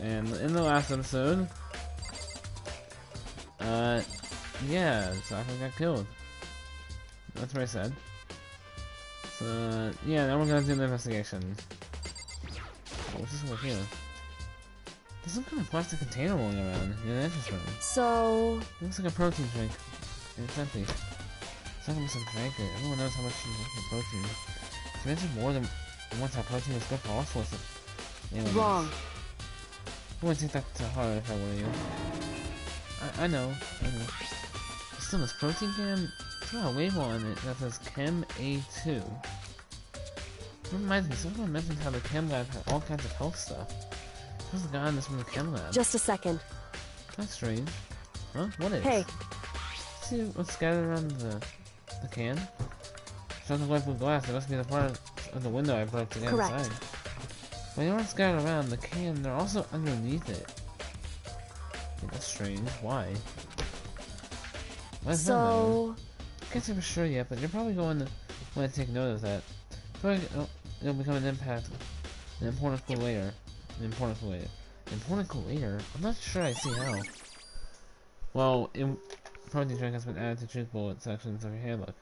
And in the last episode, yeah, Sakura got killed. That's what I said. So, yeah, now we're gonna do the investigation. Oh, what's this over here? There's some kind of plastic container rolling around in the entrance room. So... It looks like a protein drink. And it's empty. Someone must have drank it. Everyone knows how much you like the protein. She mentioned more than once how protein was good for all sorts of ailments. Wrong. I wouldn't take that to heart if I were you. I know. Still, this protein can... It's got a label on it that says Chem A2. It reminds me, someone mentioned how the Chem Lab had all kinds of health stuff. Who's the guy in this from the Chem Lab? Just a second. That's strange. Huh? What is? Hey. See what's scattered around the can? Something like blue glass. It must be the part of the window I broke to get Correct. inside. But they aren't scattered around the can. They're also underneath it. Yeah, that's strange. Why? Why is that So... I can't say for sure yet, but you're probably going to want to take note of that. It'll become an important clue later. An important clue later. Important clue later? I'm not sure I see how. Well, protein drink has been added to truth bullet sections of your handbook.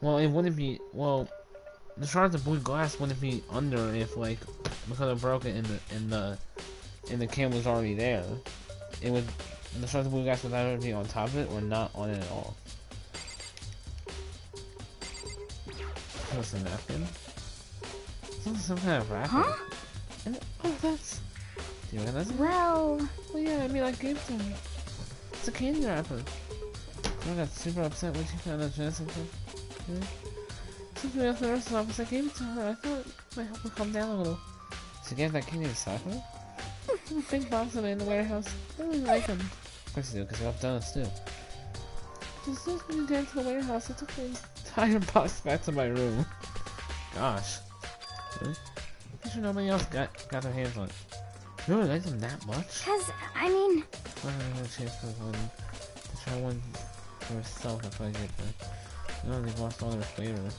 Well, it wouldn't be. Well, the shards of blue glass wouldn't be under if, like, because I broke it and the can was already there. It would. The shards of blue glass would either be on top of it or not on it at all. What's a napkin? Some kind of wrapper. Huh? And, oh, that's... Do you recognize it? Well... Well, yeah, I mean, I gave it to her. It's a candy wrapper. I got super upset when she found out Jessica. Yeah. Something else in the nurse's office, I gave it to her. I thought it might help her calm down a little. She gave that candy to Sakura? A big box of it in the warehouse. I really like them. Of course you do, because we have donuts too. Just as we get to the warehouse, I took the entire box back to my room. Gosh. Really? I'm sure nobody else got their hands on it. You really like them that much? Cause, I mean... Well, I had a chance for one to try one for herself if I get that. I know they've lost all their flavor.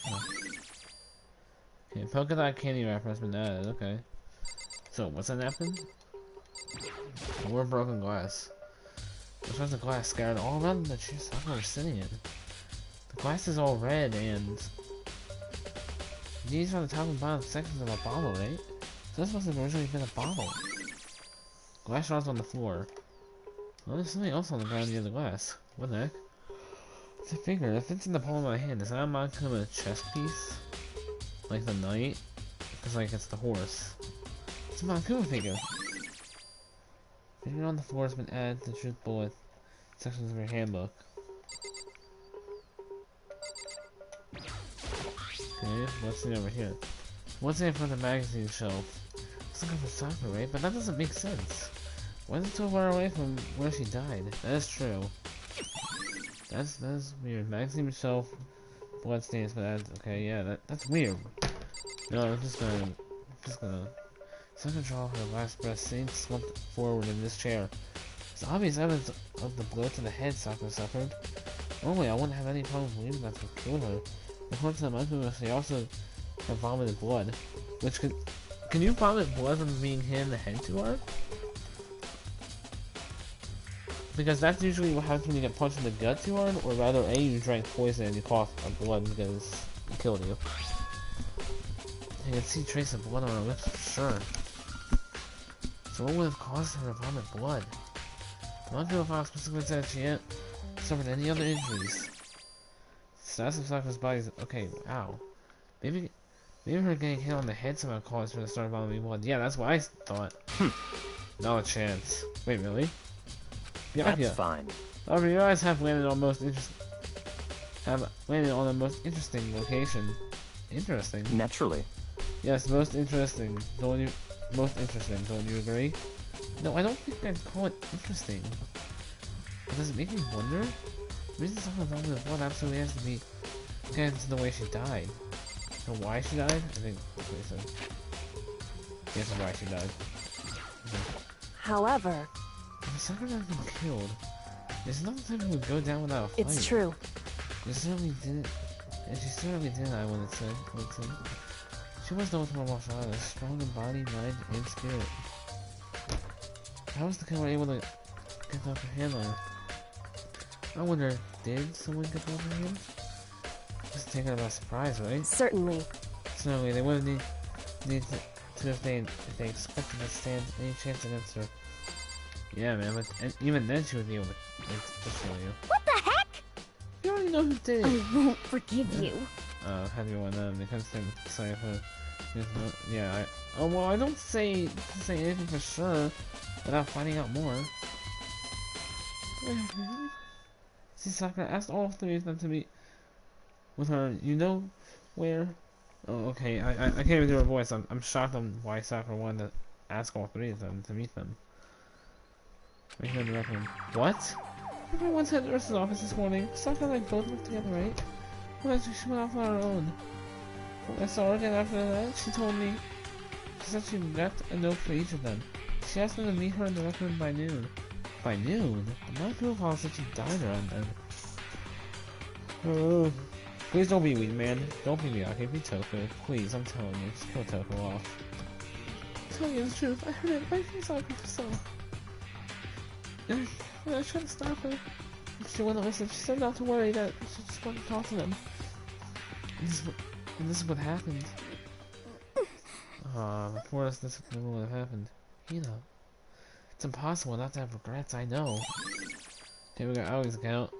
Huh. Okay, polka dot candy wrapper has been added, okay. So, what's that napkin? More broken glass. There's lots of glass scattered all around the tree Sakura was sitting in. The glass is all red and... These are the top and bottom sections of a bottle, right? So this must have originally been a bottle. Glass shards on the floor. Well, there's something else on the ground near the glass. What the heck? It's a figure. It fits in the palm of my hand. Is that a modicum of a chess piece? Like the knight? Because, like, it's the horse. It's a Monokuma figure. Figure on the floor has been added to the truth bullet sections of your handbook. Okay, what's in over here? What's in front of the magazine shelf? It's looking for Sakura, right? But that doesn't make sense. Why is it so far away from where she died? That is true. That's weird. Magazine shelf, bloodstains, but that's okay. Yeah, that's weird. No, I'm just gonna. Sakura draw her last breath, sitting slumped forward in this chair. It's obvious evidence of the blow to the head Sakura suffered. Normally, I wouldn't have any problem believing that's what killed her. According to the Monokuma, she also had vomited blood. Which can you vomit blood from being hit in the head too hard? Because that's usually what happens when you get punched in the gut too hard, or rather, A, you drank poison and you coughed up blood because it killed you. You can see traces of blood on her lips for sure. So what would have caused her to vomit blood? The Monokuma file specifically said she hadn't suffered any other injuries. Status of Sakura's body is okay. Ow. Maybe her getting hit on the head somehow caused her to start vomiting blood. Yeah, that's what I thought. Not a chance. Wait, really? Yeah, That's fine. However, your eyes have landed on the most interesting location. Interesting. Naturally. Yes, most interesting. Don't you agree? No, I don't think I'd call it interesting. But does it make me wonder? The reason someone vomited blood absolutely has to be connected to the way she died. So why she died? I think that's what he said. Yes, why she died. Okay. However... If Sakura had been killed, there's no time who would go down without a fight. It's true. She certainly didn't, I would say. She She was the ultimate martial artist, strong in body, mind, and spirit. How was the killer able to get the upper hand on her? I wonder, did someone get the upper hand? Just taken her by surprise, right? Certainly. Certainly, they wouldn't need to if they expected to stand any chance against her. Yeah, man, but and even then she would be able to show you. What the heck? You already know who did it. I won't forgive you. How do you want them? Because they're sorry for. Yeah, oh well, I don't say anything for sure without finding out more. See, Sakura asked all three of them to meet with her. You know where? Oh, okay. I can't even do her voice. I'm shocked on why Sakura wanted to ask all three of them to meet them. Right here in the record. What? Everyone's at the nurse's office this morning. Sakura and I both worked together, right? Well, she went off on her own. I saw her again after that. She told me. She said she left a note for each of them. She asked them to meet her in the rec room by noon. By noon? The molecule file said she died around then. Please don't be weak, man. Don't be Miyake, be Tofu. Please, I'm telling you, just kill Tofu off. I'm telling you the truth. I heard it right from Sakura herself. And I tried to stop her. She wouldn't listen. She said not to worry, that she just wanted to talk to them. And this is what happened. Before this would have happened. You know. It's impossible not to have regrets, I know. Okay, we got Aoi's account.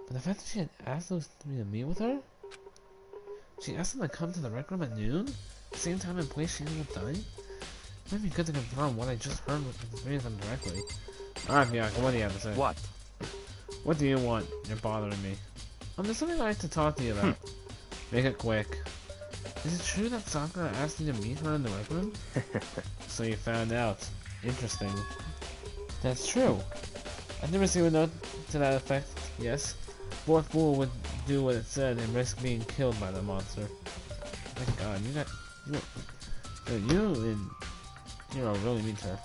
But the fact that she had asked those three to meet with her? She asked them to come to the rec room at noon? Same time and place she ended up dying? It might be good to confirm what I just heard with the three of them directly. Alright, Miyako, what do you have to say? What? What do you want? You're bothering me. There's something I'd like to talk to you about. Make it quick. Is it true that Sakura asked you to meet her in the rec room? So you found out. Interesting. That's true. I've never seen a note to that effect, yes. Fourth fool would do what it said and risk being killed by the monster. Oh my god, you are really mean to her.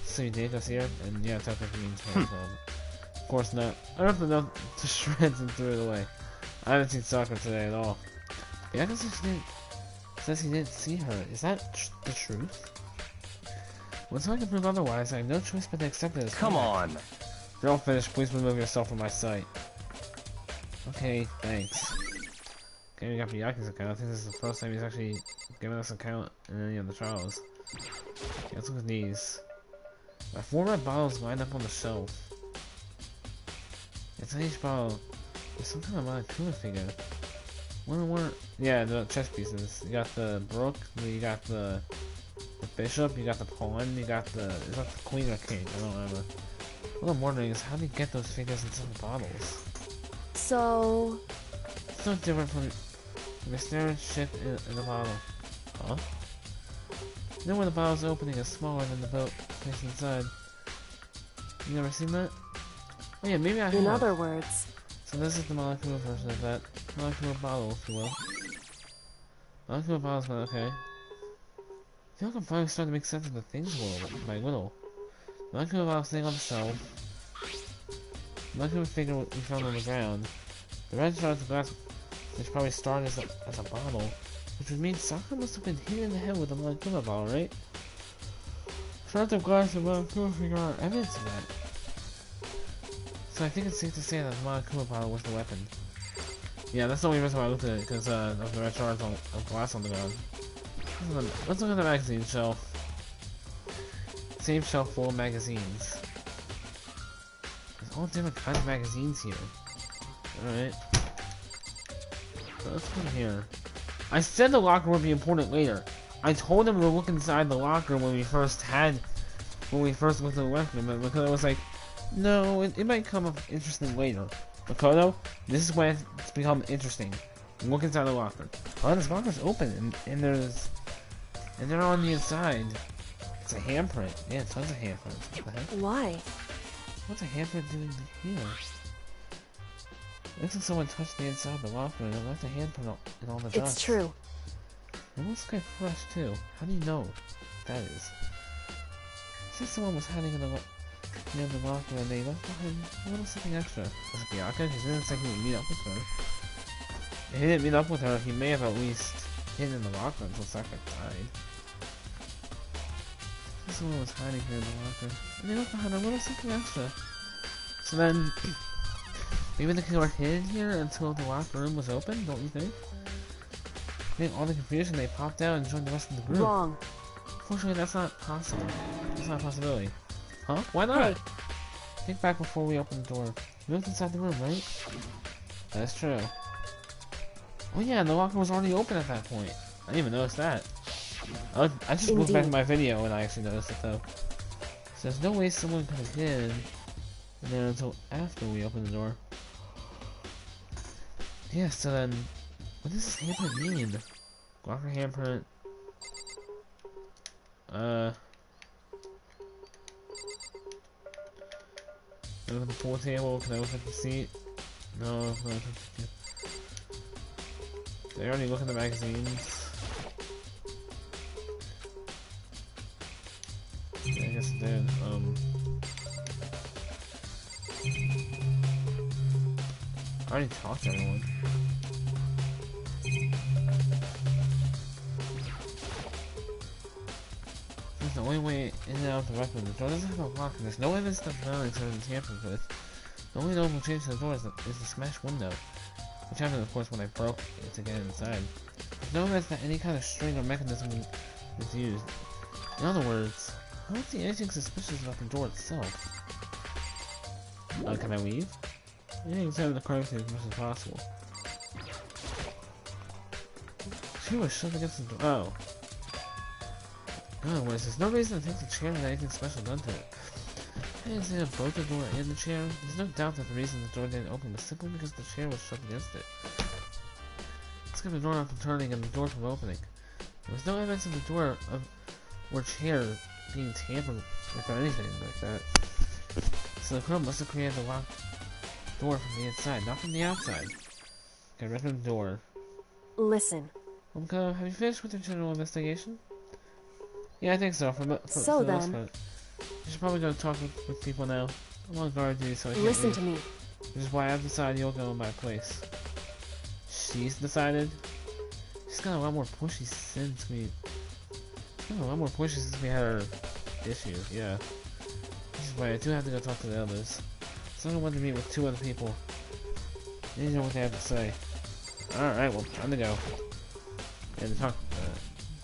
So you date us here? And yeah, technically means her as well. Of course not. I ripped the note to shreds and threw it away. I haven't seen Sakura today at all. Bianca says he didn't see her. Is that the truth? Once I can prove otherwise, I have no choice but to accept it as Come on! If you're all finished, please remove yourself from my sight. Okay, thanks. Okay, we got Bianca's account. I think this is the first time he's actually given us an account in any of the trials. Okay, let's look at these. My 4 red bottles lined up on the shelf. It's on each bottle. There's some kind of Monokuma figure. Where? Yeah, the chess pieces. You got the Brook, you got the Bishop, you got the Pawn, you got the... Is that the Queen or King? I don't remember. What I'm wondering is how do you get those figures into the bottles? So... It's no different from the staring shit in the bottle. Huh? Then when the bottle's opening is smaller than the boat placed inside. You never seen that? Oh yeah, maybe I have. In other words... So this is the molecular version of that. Molecular bottle, if you will. Molecular bottle's not okay. I feel like I'm finally starting to make sense of the things world by little. Molecular bottle sitting on the shelf. Molecular figure we found on the ground. The red shards of glass, which probably started as a bottle. Which would mean Sakura must have been hit in the head with a molecular bottle, right? Shards of glass and molecular figure are evidence of that. So I think it's safe to say that the molecular bottle was the weapon. Yeah, that's the only reason why I looked at it, because of the red shards of glass on the ground. Let's look at the magazine shelf. Same shelf full of magazines. There's all different kinds of magazines here. Alright. So let's go here. I said the locker would be important later. I told him to look inside the locker when we first went to the weapon, but because I was like, no, it might come up interesting later. Makoto, this is when it's become interesting. Look inside the locker. Oh, this locker's open, and they're on the inside. It's a handprint. Yeah, tons of handprints. What the heck? Why? What's a handprint doing here? Looks like someone touched the inside of the locker and it left a handprint in all the dust. It's true. It looks kind of fresh too. How do you know that is? It says someone was hiding in the near the locker and they left behind a little something extra. Was it Bianca? He didn't say he would meet up with her. If he didn't meet up with her, he may have at least hidden in the locker until Sakura died. Someone was hiding here in the locker. And they looked behind a little something extra. So then, maybe the kid were hidden here until the locker room was open, don't you think? I think all the confusion, they popped out and joined the rest of the group. Wrong. Fortunately, that's not possible. That's not a possibility. Huh? Why not? Hey. Think back before we open the door. We looked inside the room, right? That's true. Oh yeah, the locker was already open at that point. I didn't even notice that. I just looked back at my video and I actually noticed it though. So there's no way someone could have hid in there until after we opened the door. Yeah, so then, what does this handprint mean? Locker handprint. Look at the pool table. Can I look at the seat? No, no. Did I already look at the magazines? Yeah, I guess I did. I already talked to everyone. That's the only way in and out of the weapon. The door doesn't have a lock, and there's no evidence that the building has been tampered with. The only notable change to the door is the smashed window, which happened, of course, when I broke it to get inside. There's no evidence that any kind of string or mechanism was used. In other words, I don't see anything suspicious about the door itself. Can I leave? I need to examine the crime scene as much as possible. She was shoved against the door. Oh. Oh, well, there's no reason to think the chair had anything special done to it. I examined both the door and the chair. There's no doubt that the reason the door didn't open was simply because the chair was shoved against it. Let's get the door off from turning and the door from opening. There was no evidence of the door or chair being tampered with or anything like that. So the crow must have created the locked door from the inside, not from the outside. Okay, right from the door. Listen. Have you finished with your general investigation? Yeah, I think so. For the most part. You should probably go talk with people now. I'm on guard duty, so I can't Listen leave. to me. Which is why I've decided you'll go in my place. She's decided? She's got a lot more pushy since we... had our issues, yeah. Which is why I do have to go talk to the others. So I wanted to meet with 2 other people. They know what they have to say. Alright, well, time to go. Yeah, to talk...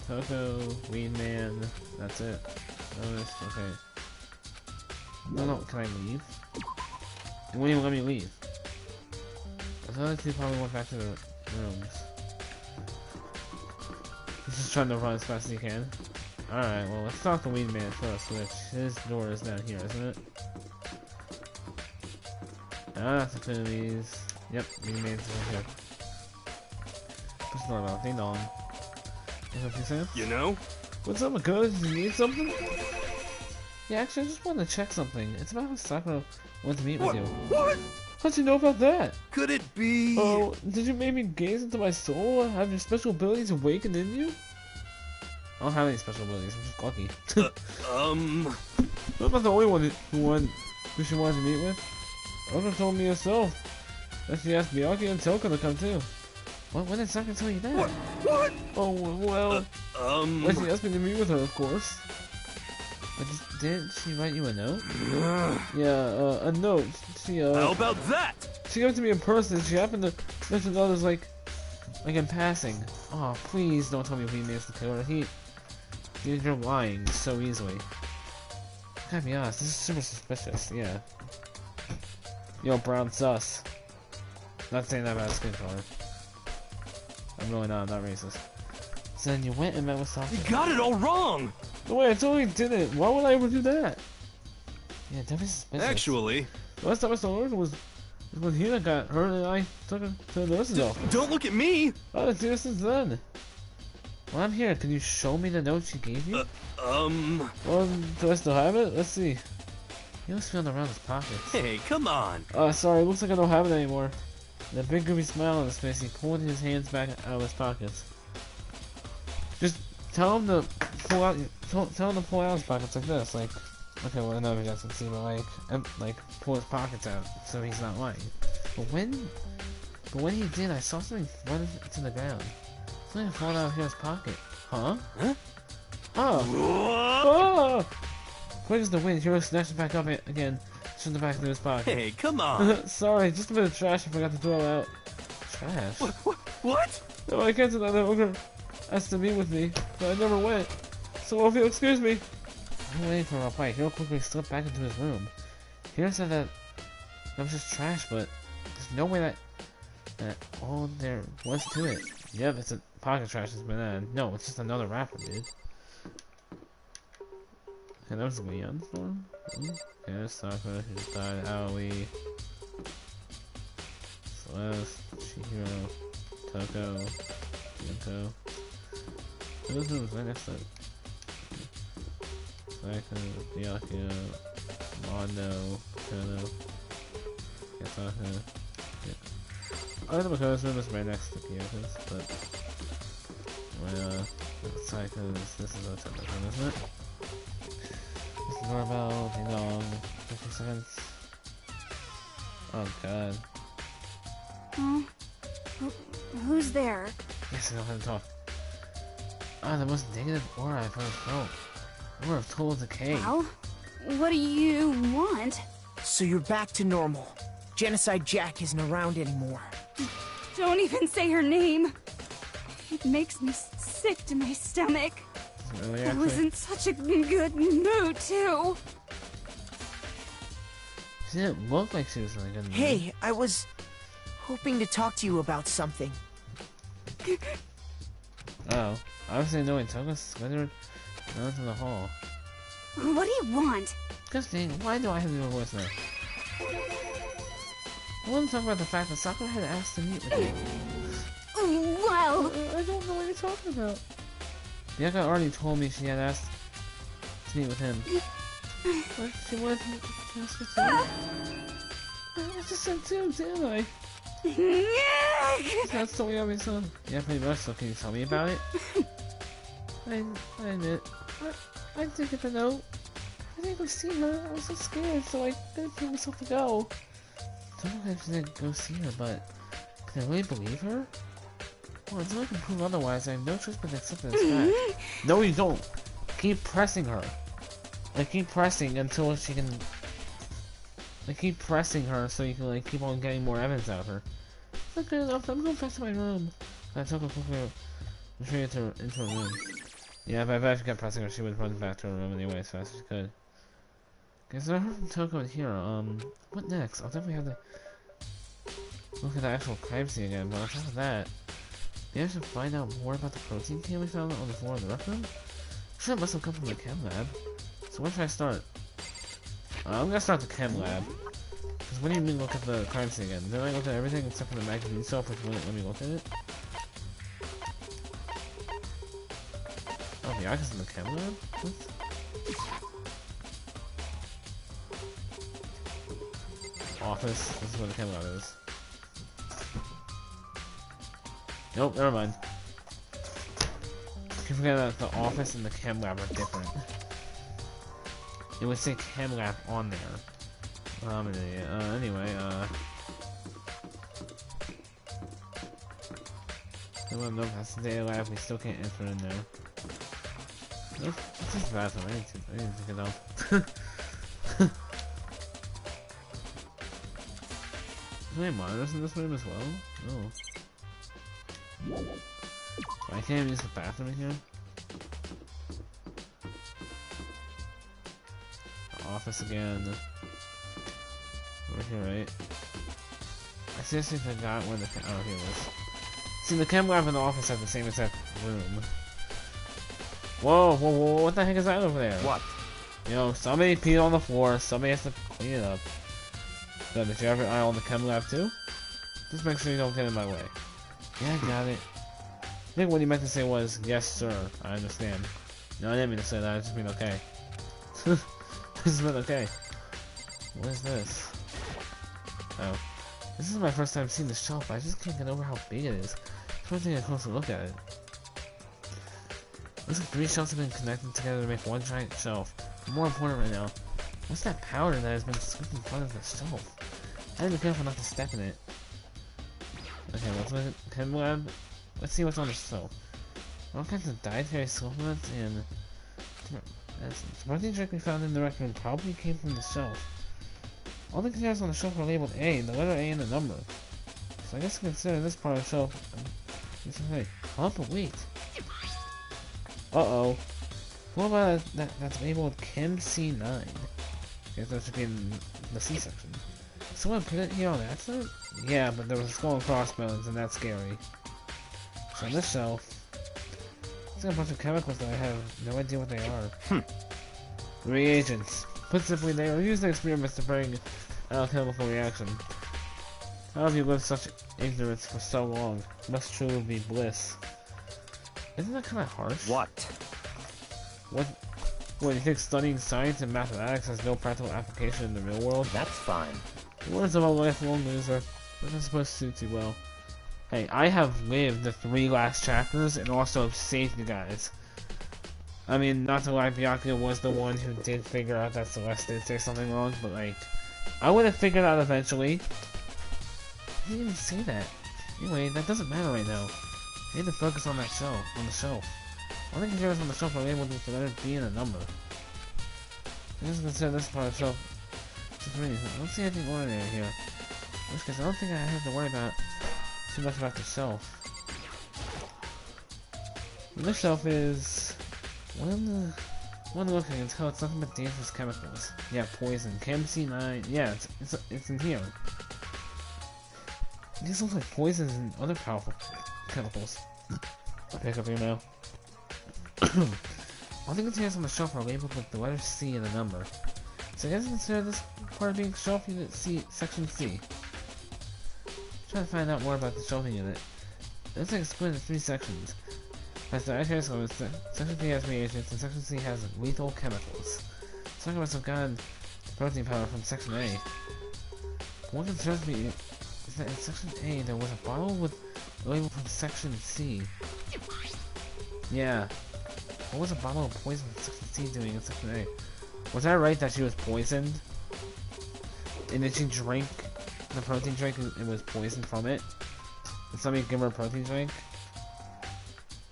Toko, Weed Man, that's it. Notice, okay. No, can I leave? It won't even let me leave. The other 2 probably went back to the rooms. He's just trying to run as fast as he can. Alright, well, let's talk to Weed Man first, which his door is down here, isn't it? Opportunities. Yep, Weed Man's over here. Push the door about ding dong. You know? What's up, Makoto? Did you need something? Yeah, actually, I just wanted to check something. It's about how Sakura wanted to meet with you. What? How'd you know about that? Could it be? Oh, did you make me gaze into my soul? Have your special abilities awakened in you? I don't have any special abilities, I'm just lucky. I'm not the only one who she wanted to meet with. Oka told me herself that she asked Miyaki and Toko to come too. When did Sakura tell you that? What? Oh, well... When she asked me to meet with her, of course. But didn't she write you a note? Yeah, a note. How about that? She gave it to me in person. She happened to mention others like in passing. Oh, please don't tell me he missed the killer. You're lying so easily. I gotta be honest, this is super suspicious, yeah. Yo, brown sus. Not saying that about skin color. I'm really not, I'm not racist. So then you went and met with Sakura. You got it all wrong! No way, I totally didn't. Why would I ever do that? Yeah, definitely suspicious. Actually... The last time I saw her was when Hina got hurt and I took her to the nurse's office. Don't look at me! I haven't seen her since then. Well, I'm here. Can you show me the note she gave you? Well, do I still have it? Let's see. He was feeling around his pockets. Hey, come on! Sorry, looks like I don't have it anymore. And a big goofy smile on his face, he pulled his hands back out of his pockets. Just tell him to pull out, tell him to pull out his pockets like this, like, okay, well, I know you guys can see, but like, pull his pockets out, so he's not lying. But when he did, I saw something run to the ground. Something falling out of Hero's pocket. Huh? Huh? Oh! Whoa! Oh! Quick as the wind, Hero snatched it back up again, shoved it back into his pocket. Hey, come on. Sorry, just a bit of trash I forgot to throw out. Trash? What? No, I can't deny that Ogre asked to meet with me, but I never went. So if you'll excuse me. I'm waiting for a reply. Hero quickly slipped back into his room. Hero said that was just trash, but there's no way that all there was to it. Yep, it's a pocket trash that's been no, it's just another wrapper, dude. Okay, that was Leon's one. Okay, Sakura, who just died. Aoi, Celeste, Chihiro, Toko, Yoko. Those rooms right next to it. Saika, Byakuya, Mondo, Kono, Yataka. I don't know because room is right next to Kyoko's, but Saika's, this is a separate room, isn't it? This is doorbell, ding dong, 50 seconds. Oh god. Who's there? Yes, I know how to talk. Ah, the most negative aura I've ever felt. Aura of total decay. Well, what do you want? So you're back to normal. Genocide Jack isn't around anymore. Don't even say her name. It makes me sick to my stomach. Really, I was actually? in such a good mood, too. She didn't look like she was really good. Hey, I was hoping to talk to you about something. Oh, obviously knowing Toko's slithered down to the hall. What do you want? Disgusting, why do I have your voice now? I want to talk about the fact that Sakura had asked to meet with you. Well, I don't know what you're talking about. Yaka already told me she had asked to meet with him. But she wanted to ask her to. I just said too, didn't I? That's totally obvious, son. Yeah, pretty much, so can you tell me about it? I admit, I did get the note. I didn't go see her, I was so scared, so I didn't think myself to go. I don't know if she didn't go see her, but can I really believe her? Well, until I can prove otherwise, I have no choice but to accept it as fact. No, you don't. Keep pressing her. Like, keep pressing until she can... Like, keep pressing her so you can, like, keep on getting more evidence out of her. It's not good enough. I'm going back to my room. I took her quickly into her room. Yeah, but I bet if you kept pressing her, she would run back to her room anyway as fast as she could. Okay, so I heard from Toko in here. What next? I'll definitely have to look at the actual crime scene again, but on top of that, maybe I should find out more about the protein can we found on the floor of the rec room? Sure, it must have come from the chem lab. So where should I start? I'm gonna start the chem lab. Because what do you mean look at the crime scene again? Did I look at everything except for the magazine itself, which wouldn't let me look at it? Oh, the Yaka's in the chem lab? What? Office. This is where the chem lab is. Nope, never mind. You forget that the office and the chem lab are different. It would say chem lab on there. I'm an idiot. Anyway, nope, that's the data lab. We still can't enter in there. Nope, it's just the bathroom. I need to get out. Are there any monitors in this room as well? Oh. I can't even use the bathroom in here? The office again. Over here, right? I seriously forgot where the oh, here it is. See, the chem lab and the office have the same exact room. Whoa, whoa, whoa, what the heck is that over there? What? You know, somebody peed on the floor, somebody has to clean it up. So, did you have your eye on the chem lab too? Just make sure you don't get in my way. Yeah, I got it. I think what he meant to say was, yes sir, I understand. No, I didn't mean to say that, I just mean okay. I just meant okay. What is this? Oh. This is my first time seeing the shelf, I just can't get over how big it is. I'm trying to take a closer look at it. Looks like 3 shelves have been connected together to make one giant shelf. But more important right now, what's that powder that has been scooped in front of the shelf? I have to be careful not to step in it. Okay, let's look at chem lab. let's see what's on the shelf. All kinds of dietary supplements and protein drink we found in the record probably came from the shelf. All the containers on the shelf are labeled A, the letter A and the number. So I guess consider this part of the shelf. Oh, but wait. Uh-oh. What about that's labeled Chem C9? I guess that should be in the C section. Someone put it here on accident? Yeah, but there was a skull and crossbones, and that's scary. So on this shelf, there's a bunch of chemicals that I have no idea what they are. Reagents. Put simply, they are used in experiments to bring out a chemical reaction. How have you lived such ignorance for so long? Must truly be bliss. Isn't that kind of harsh? What? What? What, you think studying science and mathematics has no practical application in the real world? That's fine. The words of a lifelong loser. That is supposed to suit you well. Hey, I have lived the 3 last chapters and also saved you guys. I mean, not to lie, Byakuya was the one who did figure out that Celeste did say something wrong, but like, I would have figured out eventually. I didn't even say that. Anyway, that doesn't matter right now. I need to focus on that shelf, on the shelf. All the containers on the shelf are labeled with the letter B and a number. I just consider this part of the shelf. I don't see anything ordinary here. In which case, I don't think I have to worry about too much about the shelf. And this shelf is one look I can tell it's nothing but dangerous chemicals. Yeah, poison, Chem C9. Yeah, it's in here. These look like poisons and other powerful chemicals. I'll pick up your mail. All the containers on the shelf are labeled with the letter C and a number. So I guess consider this part of being shelf unit C, section C. Trying to find out more about the shelving unit. It looks like it's split into 3 sections. As the dietary supplements, section B has reagents and section C has lethal chemicals. Some must have gotten protein powder from section A. What concerns me is that in section A there was a bottle with a label from section C. Yeah. What was a bottle of poison from section C doing in section A? Was I right that she was poisoned? And then she drank the protein drink and was poisoned from it? Did somebody give her a protein drink?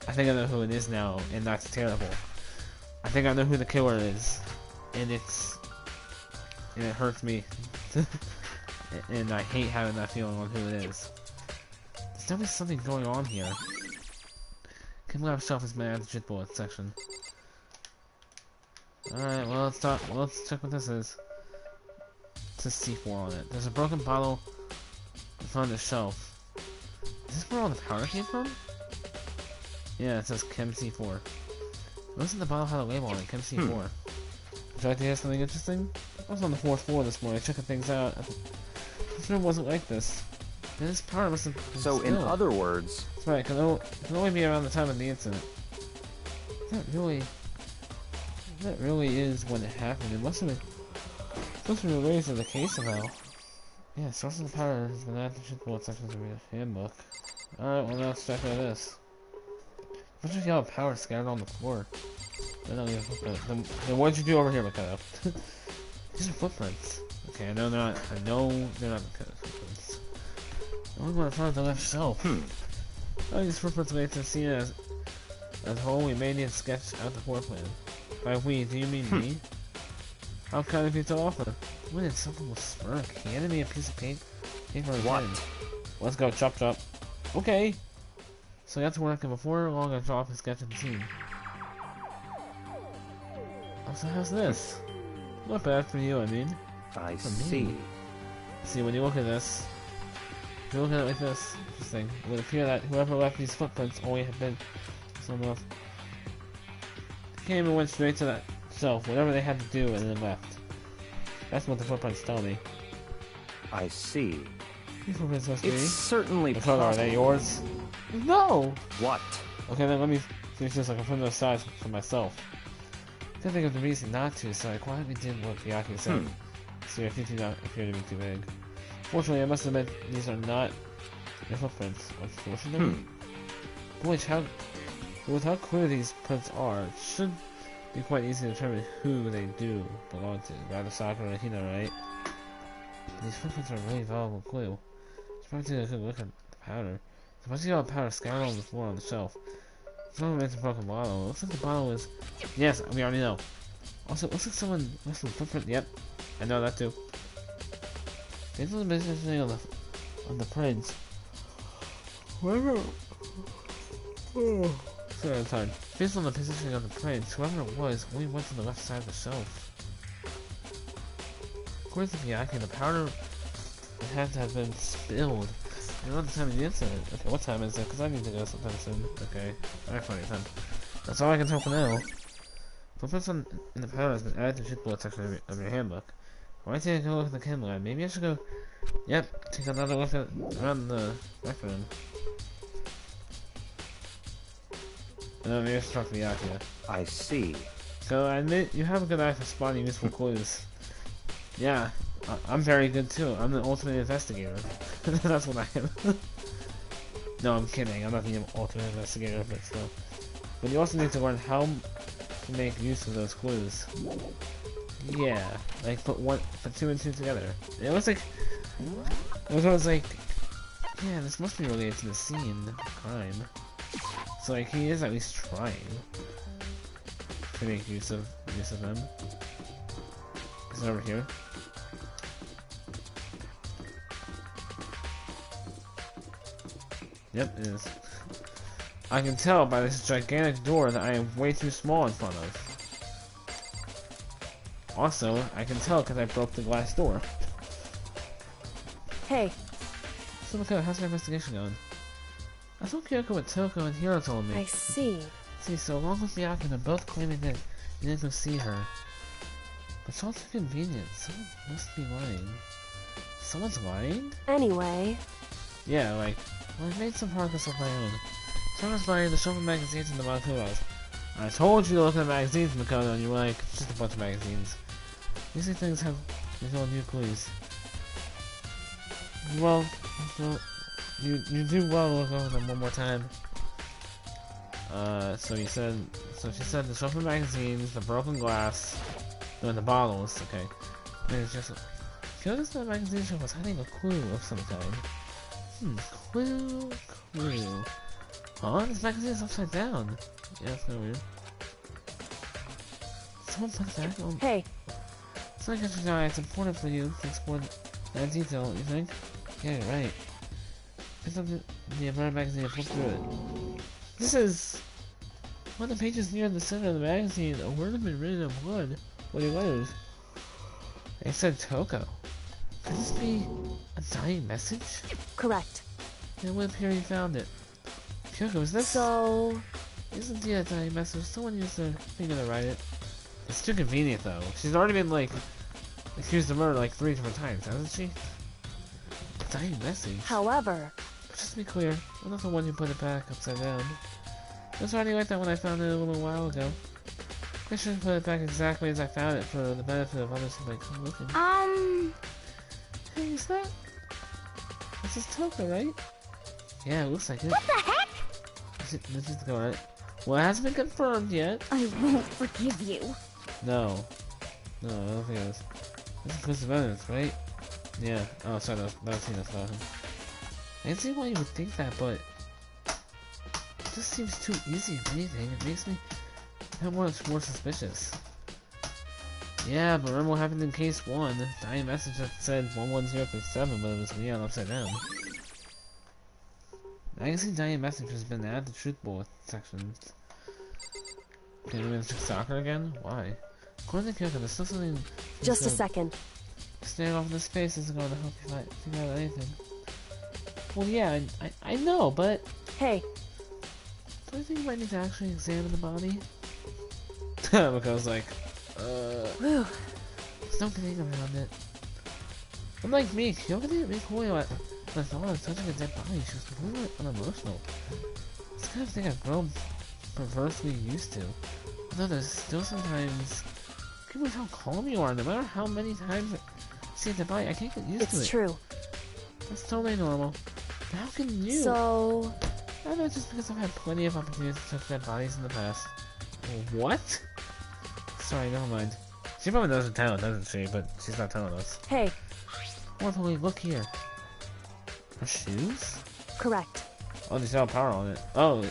I think I know who it is now, and that's terrible. I think I know who the killer is. And it hurts me. And I hate having that feeling on who it is. There's definitely something going on here. Chem lab shelf is my antigen bullet section. Alright, well let's check what this is. It says C4 on it. There's a broken bottle in front of the shelf. Is this where all the powder came from? Yeah, it says Chem C4. Looks like the bottle had a label on it, Chem C4. Would you like to hear something interesting? I was on the 4th floor this morning, checking things out. This room wasn't like this. And this powder must have been So, in spilled. other words... That's right, it can only be around the time of the incident. That really is when it happened. It must have been raised in the case somehow. Yeah, sources of powder has been added to the bullet sections of your handbook. Alright, well now let's check out this. Bunch of yellow powder scattered on the floor. Then what did you do over here, Mikado? These are footprints. Okay, I know they're not Mikado's footprints. The only one in front of the left shelf. Oh, these footprints made to see as whole. We may need to sketch out the floor plan. By we, do you mean me? How kind of you to offer? When did something will smirk? He handed me a piece of paper and What? pen. Let's go, chop chop. Okay. So I got to work, and before long I draw off a sketch of the scene. Oh, so how's this? Not bad for you, I mean. I For see. me. See, when you look at this, if you look at it like this, interesting, it would appear that whoever left these footprints only had been someone else. Came and went straight to that shelf, whatever they had to do, and then left. That's what the footprints tell me. I see. These footprints must be. It's certainly What color are they? possible. Yours? No! What? Okay, then let me finish this. I can put those aside for myself. I couldn't think of the reason not to, so I quietly did what Byakuya said. So your feet do not appear to be too big. Fortunately, I must admit these are not your footprints. Unfortunately. Boy, with how clear these prints are, it should be quite easy to determine who they do belong to. Rather Sakura and Hina, right? These footprints are a really valuable clue. Should probably take a good look at the powder. Once you got powder scattered on the floor on the shelf. Someone made a broken bottle. It looks like the bottle is... Yes, we already know. Also, it looks like someone left a footprint. Yep, I know that too. Based on the positioning on the prints. Whoever... Oh, sorry, I'm tired. Based on the positioning of the prints, whoever it was only went to the left side of the shelf. According to Miyake, the powder would have to have been spilled. I know the time of the incident. Okay, what time is it? Because I need to go sometime soon. Okay, alright, fine, time. That's all I can tell for now. Footprints in the powder has been added to the shipboard section of your handbook. Why don't you take a look at the chem lab? Maybe I should go... Yep, take another look at around the rec room. Maybe I should talk to Miyake. I see. So I admit you have a good eye for spotting useful clues. Yeah, I'm very good too. I'm the ultimate investigator. That's what I am. No, I'm kidding. I'm not the ultimate investigator, but still. But you also need to learn how to make use of those clues. Yeah, like put two and two together. It was like, yeah, this must be related to the scene, the crime. So like he is at least trying to make use of them. Is it over here? Yep, it is. I can tell by this gigantic door that I am way too small in front of. Also, I can tell because I broke the glass door. Hey. So look, how's your investigation going? I thought Kyoko with Toko and Hiro told me. I see. See, so along with Miyake, they're both claiming that you didn't go see her. But it's all too convenient. Someone must be lying. Someone's lying? Anyway. Yeah, like, well, I made some progress of my own. Someone's buying the shopping magazines and the Makuras. I told you to look at the magazines, Makoto, and you were like, it's just a bunch of magazines. These things have all new clues. Well, you do well to look over them one more time. So she said the shopping magazines, the broken glass, and the bottles, okay. And it's just, I feel like the magazine shop was hiding a clue of some kind. Clue. Huh? This magazine is upside down. Yeah, that's kinda weird. Someone put that on. Hey. It's like it's important for you to explore that detail, you think? Yeah, you're right. Pick up the Umbrella magazine and flip through it. This is... one of the pages near the center of the magazine, a word had been written in blood. Bloody letters. It said Toko. Could this be a dying message? Correct. It would appear you found it. Kyoko, is this... So... Isn't the dying message? Someone used their finger to write it. It's too convenient, though. She's already been, like, accused of murder, like, 3 different times, hasn't she? Dying message? However... Just to be clear, I'm not the one who put it back upside down. It was already like that when I found it a little while ago. I should have put it back exactly as I found it for the benefit of others who might come looking. Hey, is that... This is Toko, right? Yeah, it looks like it. What the heck? This is alright. Well, it hasn't been confirmed yet. I won't forgive you. No. No, I don't think it is. This is conclusive evidence, right? Yeah. Oh, sorry, that was Tina's talking. I can see why you would think that, but... It just seems too easy, if anything. It makes me that much more suspicious. Yeah, but remember what happened in case 1? The dying message that said 11037, but it was Leon upside down. Magazine dying message has been added to truth bullet sections. Can we check soccer again? Why? According to Kyoko, there's still something... Just a second. Staring off into space isn't going to help you figure out anything. Well, yeah, I know, but... Hey. Do I think you might need to actually examine the body? Because I was like, Whew. there's no getting around it. Unlike me, Kyoko didn't make Hoyo at the thought of touching a dead body. She was completely unemotional. It's the kind of thing I've grown perversely used to. Although there's still sometimes... I can't believe how calm you are. No matter how many times I see a dead body, I can't get used to it. It's true. That's totally normal. How can you? So... I know just because I've had plenty of opportunities to touch dead bodies in the past. What? Sorry, never mind. She probably doesn't tell, doesn't she? But she's not telling us. Hey. What? Look here. Her shoes? Correct. Oh, there's yellow power on it. Oh.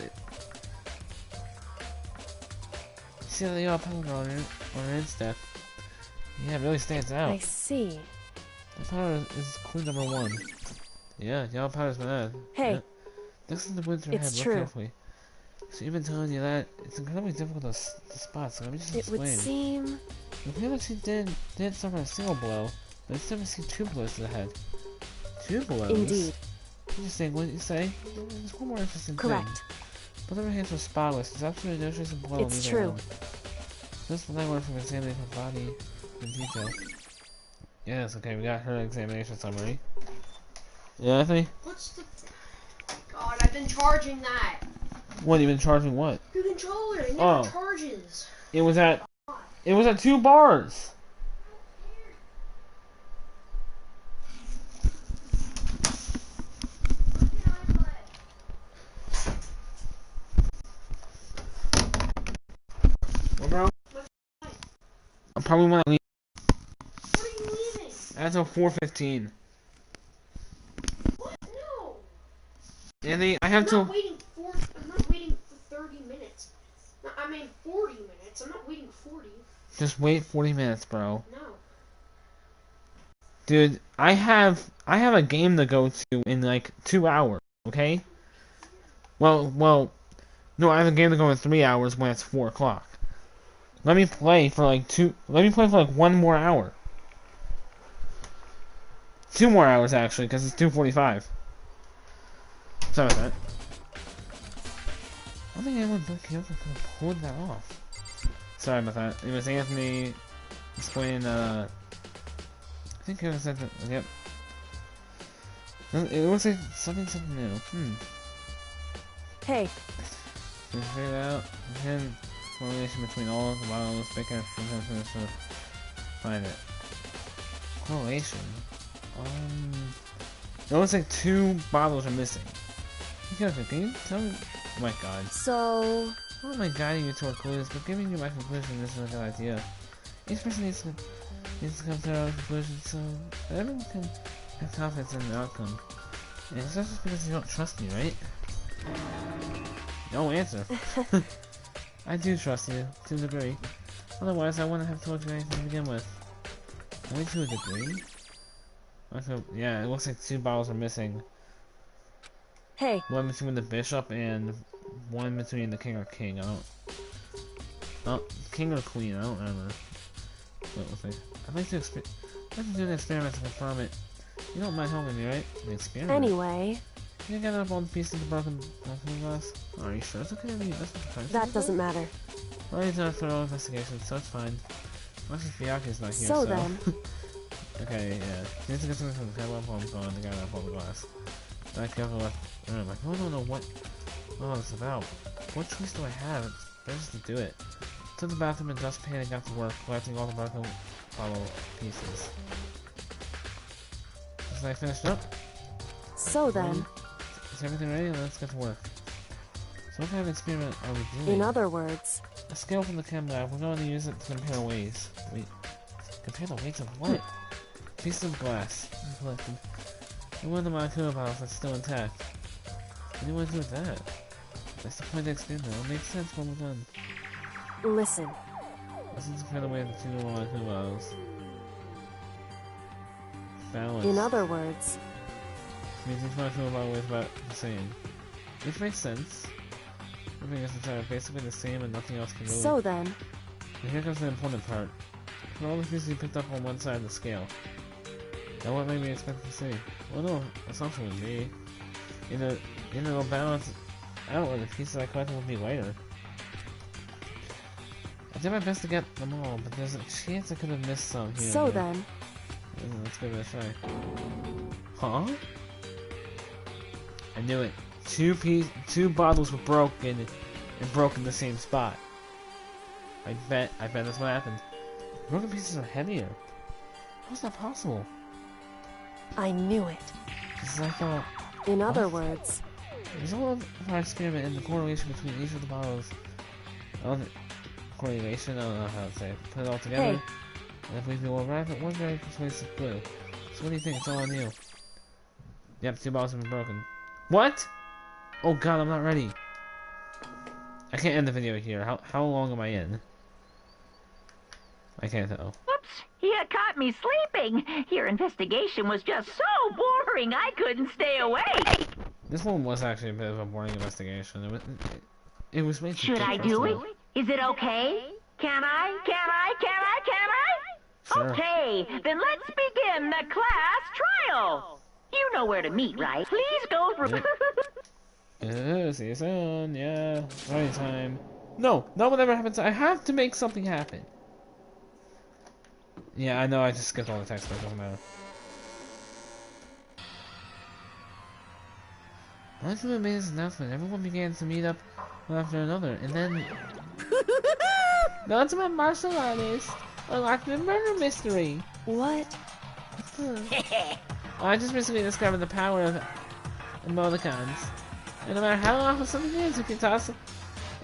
See the yellow power on it stuff. Yeah, it really stands out. I see. The power is clue number 1. Yeah, yellow power's bad. Hey. Yeah. This is the winter It's head. Look true. carefully. So you've been telling you that it's incredibly difficult to spot, so let me just It explain. would seem... The Galaxy did suffer a single blow, but it's never seen 2 blows to the head. 2 blows? Indeed. Interesting, what did you say? There's one more interesting Correct. thing. Both of her hands were spotless. There's absolutely no trace of blood on It's either true. one. This is the night word from examining her body in detail. Yes, okay, we got her examination summary. Yeah, Anthony? What's the... God, I've been charging that. What, you've been charging what? Your controller, it never Oh. charges. It was at 2 bars! Well, bro? I'm probably want to leave. What are you leaving? That's at 4:15. What? No. Anthony, I have I'm to... not waiting for 30 minutes. No, I mean 40 minutes. I'm not waiting 40. Just wait 40 minutes, bro. No. Dude, I have a game to go to in like 2 hours, okay? Well, no, I have a game to go in 3 hours when it's 4 o'clock. Let me play for like 1 more hour. 2 more hours actually, because it's 2:45. Sorry about that. I don't think anyone but Kyoto could have pulled that off. Sorry about that. It was Anthony explaining, I think Kyoto said that, yep. It looks like something new. Hey. We figured out the correlation between all of the bottles, Baker, sometimes to find it. Correlation? It looks like 2 bottles are missing. Can you tell me? Oh my god. So... I'm not only guiding you toward clues, but giving you my conclusion isn't a good idea. Each person needs to come to their own conclusion, so everyone can have confidence in the outcome. And it's not just because you don't trust me, right? No answer. I do trust you, to a degree. Otherwise, I wouldn't have told you anything to begin with. Only to a degree? Okay, yeah, it looks like 2 bottles are missing. Hey. One between the bishop and one between the king or king. King or queen. I don't remember. What it looks like. I'd like to do an experiment to confirm it. You don't mind helping me, right? An experiment. Anyway. Can you gather up all the pieces of the broken glass? Are you sure it's okay? That doesn't matter. Well, he's done a thorough investigation, so it's fine. Much as Fiaki's not here, So then. Okay, yeah. She needs to get something from the catalogue while I'm going to gather up all the glass. I cover left room. I don't know what it's about. What choice do I have? It's better just to do it. Took the bathroom and dustpan and got to work, collecting all the broken bottle pieces. Is I finished up? So then. Is everything ready? Let's get to work. So what kind of experiment are we doing? In other words. A scale from the chem lab. We're going to use it to compare weights. Wait. Compare the weights of what? Pieces of glass. Collected. And one of the molecular bottles that's still intact. What do you want to do with that? That's the point of the experiment. It'll make sense when we're done. Listen. Listen to compare the weight of the 2 molecular bottles. Balance. In other words. Means each molecular bottle weighs about the same. Which makes sense. Everything is entirely basically the same and nothing else can really... So then. And here comes the important part. Put all the pieces you picked up on one side of the scale. Now what made me expect to see? Well no, assumption would be. It'll balance out where the pieces I collected will be lighter. I did my best to get them all, but there's a chance I could have missed some here. So then. Let's give it a try. Huh? I knew it. 2 bottles were broken and broke in the same spot. I bet that's what happened. Broken pieces are heavier. How's that possible? I knew it. Because I thought... In other words. The result of our experiment and the correlation between each of the bottles... correlation? I don't know how to say it. Put it all together. Hey. And I believe we will arrive at one very persuasive clue. So what do you think? It's all on you. Yep, 2 bottles have been broken. What? Oh god, I'm not ready. I can't end the video here. How long am I in? I can't tell. Whoops! You caught me sleeping. Your investigation was just so boring, I couldn't stay awake. This one was actually a bit of a boring investigation. It was way too Should I do it? Is it okay? Can I? Sure. Okay, then let's begin the class trial. You know where to meet, right? Please go through. See you soon. Yeah. Party time. No, whatever happens, I have to make something happen. Yeah, I know. I just skipped all the text, but it doesn't matter. After we made this announcement, everyone began to meet up one after another, and then the ultimate martial artist unlocked the murder mystery. What? I just recently discovered the power of emoticons. And no matter how awful something is, you can toss in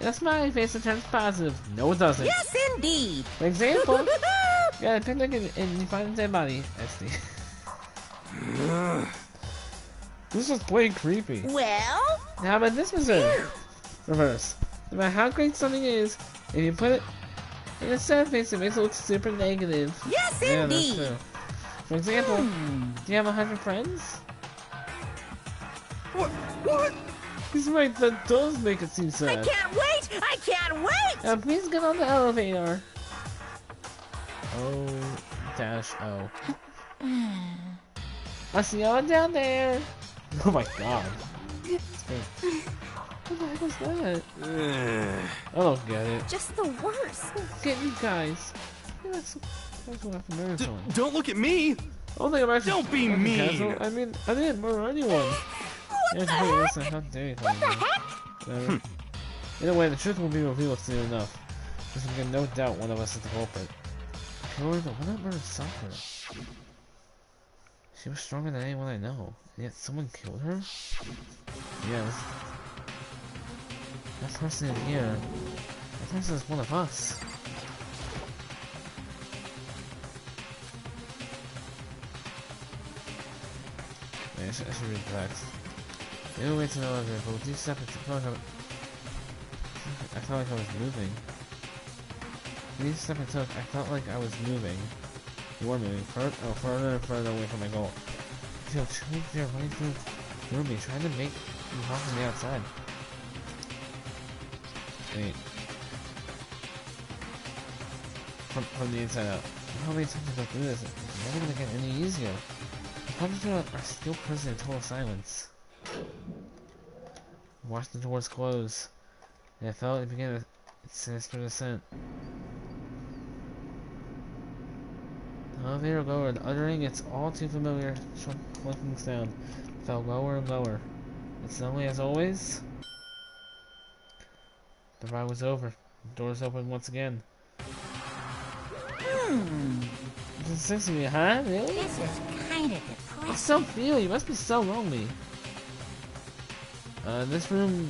a smiley face that turns positive. No, it doesn't. Yes, indeed. For example, you got a picnic and you find a dead body. SD. This is plain creepy. Well? How about this reverse? No matter how great something is, if you put it in a sad face, it makes it look super negative. Yes, Yeah, indeed. that's true. For example, do you have 100 friends? What? He's right, that does make it seem sad. I can't wait. Now please get on the elevator. O-O. I'll see y'all down there. Oh my god. What the heck was that? I don't get it. Just the worst. Get you guys. That's what happened to everyone. Don't look at me! Oh, think I'm actually Don't be mean. casual. I mean, I didn't murder anyone. What the heck? Listen, how dare you tell me? Whatever. Either way, the truth will be revealed soon enough. There's gonna be no doubt one of us is the culprit. Killer, the one that murdered Sakura. She was stronger than anyone I know, and yet someone killed her? Yes. That person in here, that person is one of us. I should read the text. The only way to know if it will do separate. I felt like I was moving. Each step I took, I felt like I was moving. You were moving further and further away from my goal. I feel truly there running through me, trying to make me walk from the outside. Wait. From the inside out. How many times I go through this? It's never gonna get any easier. The punches are still present in total silence. I watched the doors close, and I felt it begin its sinister descent. The elevator lowered, uttering its all too familiar clunking sound. It fell lower and lower. And suddenly, as always, the ride was over. The doors opened once again. This is sexy, me, huh? Really? This is kind of depressing. I so feel you must be so lonely. This room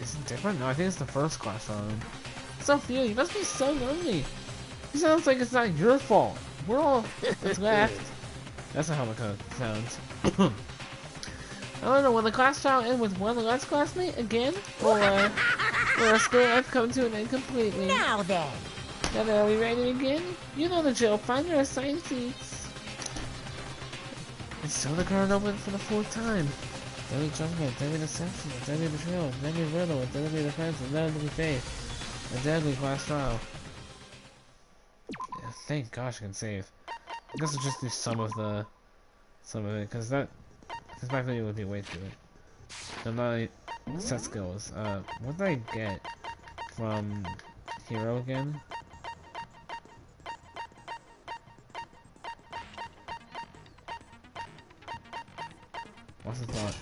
isn't different? No, I think it's the first class room. So feel you must be so lonely. It sounds like it's not your fault. We're all that's left. That's not how my code sounds. I don't know, will the class trial end with one last classmate again? Or our school life come to an end completely? Now then. Now then, are we ready again? You know the drill. Find your assigned seats. And so the card opened for the fourth time. Deadly judgment, deadly deception, a deadly betrayal, a deadly riddle, a deadly defense, a deadly faith, a deadly class trial. Yeah, thank gosh I can save. I guess I'll just do some of it, because my video would be way too late. I'm not set skills. What did I get from Hero again? What's the thought?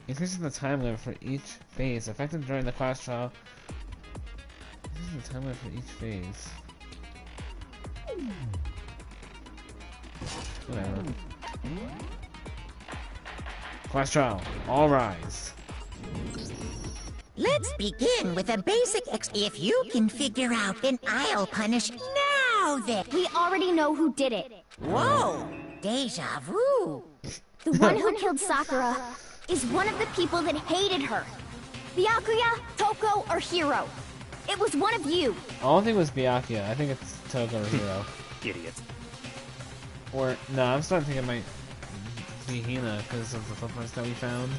Increasing the time limit for each phase, effective during the class trial. Increasing the time limit for each phase. Whatever. Class trial, all rise. Let's begin with a basic if you can figure out, then I'll punish. Now then. We already know who did it. Whoa! Deja vu. The one who killed Sakura. is one of the people that hated her. Byakuya, Toko, or Hiro. It was one of you. I don't think it was Byakuya. I think it's Toko or Hiro. Idiot. Or, no, I'm starting to think it might be Hina because of the footprints that we found.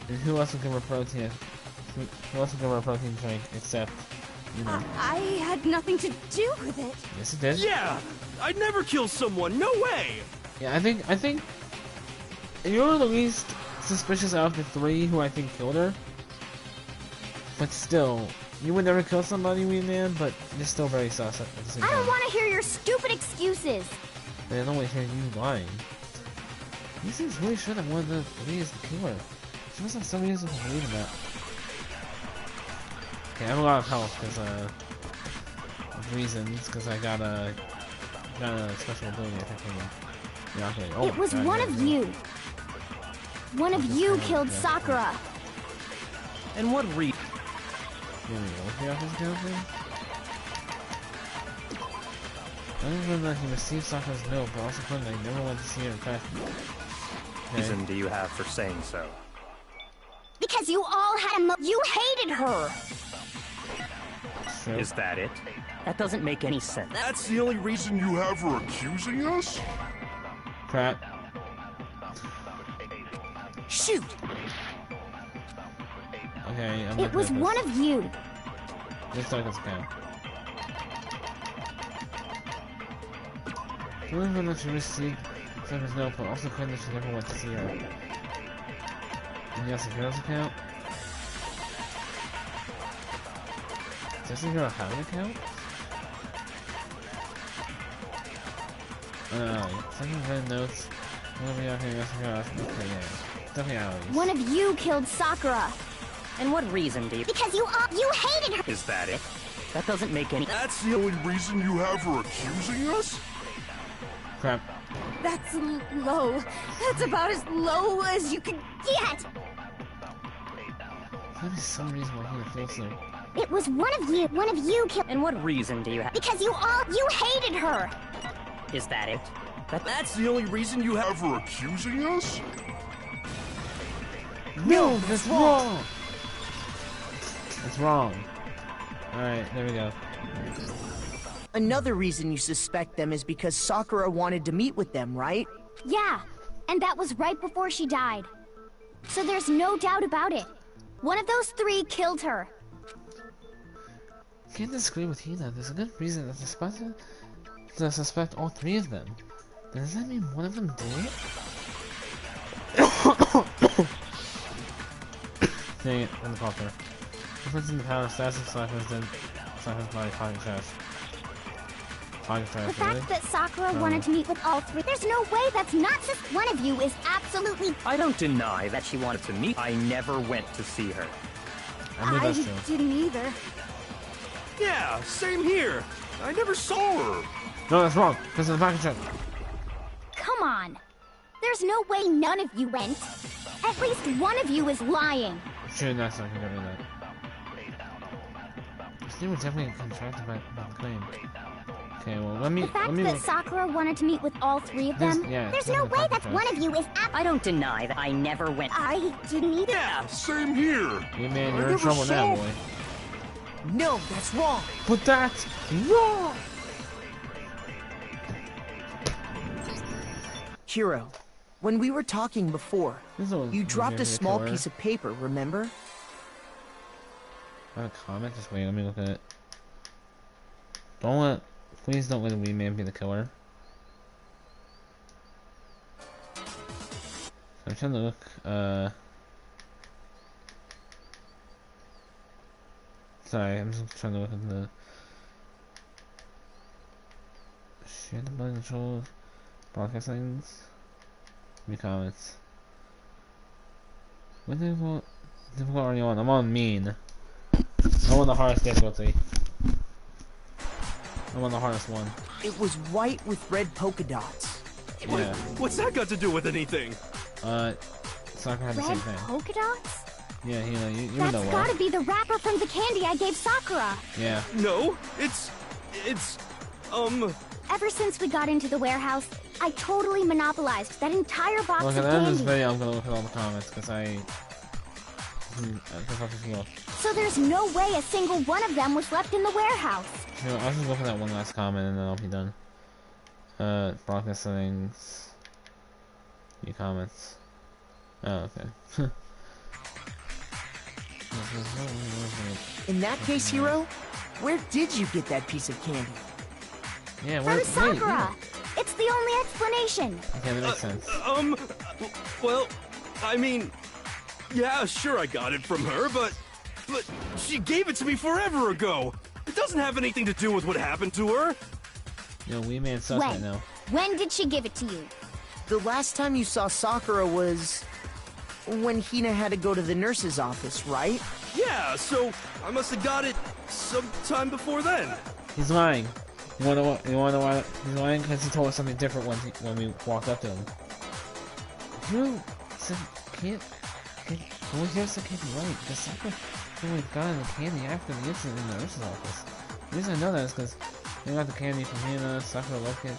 And who else would give her protein? Who else would give her a protein drink except, you know? I had nothing to do with it. Yes, it did. Yeah! I'd never kill someone, no way! Yeah, I think you're the least suspicious out of the three who I think killed her. But still, you would never kill somebody, Wee Man, but you're still very sus at the same time. I don't want to hear your stupid excuses. I don't want to hear you lying. He seems really sure that one of the three is the killer. She must have some reason to believe in that. Okay, I have a lot of health because of reasons, because I got a special ability I think from Byakuya. Oh, it was one of you. One of you killed Sakura. And what reason? Here we go. What's Byakuya's kill thing? I remember that he received Sakura's note, but also claimed that he never went to see her in fact. What reason do you have for saying so? Because you all had you hated her. True. Is that it? That doesn't make any sense. That's the only reason you have her accusing us? Crap. Shoot! Okay, I'm It was one of you. This doesn't count. The only one that she received Sakura's note, but also claimed that she never went to see her. And yes, Hero's account. Does Hero have an account? Second red notes. One of you out here, yes, Hero. Okay, yeah. Definitely Aoi's. One of you killed Sakura. And what reason do you... Because you hated her. Is that it? That doesn't make any... That's the only reason you have her accusing us? Crap. That's low. That's about as low as you can get. That is some reason why he feels so. It was one of you killed. And what reason do you have... Because you hated her. Is that it? That's the only reason you have her accusing us? No, that's wrong! That's wrong. Alright, there we go. Another reason you suspect them is because Sakura wanted to meet with them, right? Yeah, and that was right before she died. So there's no doubt about it. One of those three killed her. Can't disagree with Hina. There's a good reason to suspect all three of them. Does that mean one of them did? Dang it, I'm the culture. Difference in the power stats of Sakura's body pocket trash. Pocket trash, The fact really? that Sakura wanted to meet with all three, there's no way that's not just one of you is absolutely... I don't deny that she wanted to meet. I never went to see her. I believe that's true. didn't either. Yeah, same here. I never saw her. No, that's wrong. Because of the pocket trash. Come on. There's no way none of you went. At least one of you is lying. Sure, that's not gonna get rid of that. This dude was definitely contracted by the claim. Okay, well, let me... The fact that Sakura wanted to meet with all three of them, there's no way that one of you is I don't deny that I never went. I didn't either. Yeah, same here. Yeah, man, you're in trouble now, boy. No, that's wrong. But that's wrong! Hiro, when we were talking before, you dropped a small piece of paper, remember? A comment? Just wait, let me look at it. Please don't let the Wee Man be the killer. I'm trying to look, sorry, I'm just trying to look at the... Share the button controls. Broadcast settings. Any comments. What difficult are you on? I'm on mean. I'm on the hardest difficulty. I'm on the hardest one. It was white with red polka dots. Yeah. What's that got to do with anything? Sakura had the same Red thing. polka dots? Yeah, you know That's well. gotta be the wrapper from the candy I gave Sakura. Yeah. No, it's Ever since we got into the warehouse, I totally monopolized that entire box Look, of at the end of this candy. video, I'm gonna look at all the comments, because I fucking feel. So there's no way a single one of them was left in the warehouse. You know, I'll just look at that one last comment and then I'll be done. Broadcast settings. New comments. Oh, okay. In that case, Hiro, where did you get that piece of candy? Yeah, From wait, Sakura! yeah. It's the only explanation. Okay, that makes sense. Well, I mean, yeah, sure I got it from her, but she gave it to me forever ago. It doesn't have anything to do with what happened to her. Yo, Wee Man sucks right now. When did she give it to you? The last time you saw Sakura was when Hina had to go to the nurse's office, right? Yeah, so I must have got it sometime before then. He's lying. You wanna know why he's lying? Because he told us something different when we walked up to him. You said can't well, here's the can't be right. Because Sakura only got the candy after the incident in the nurse's office. The reason I know that is because we got the candy from Hina, Sakura loved it.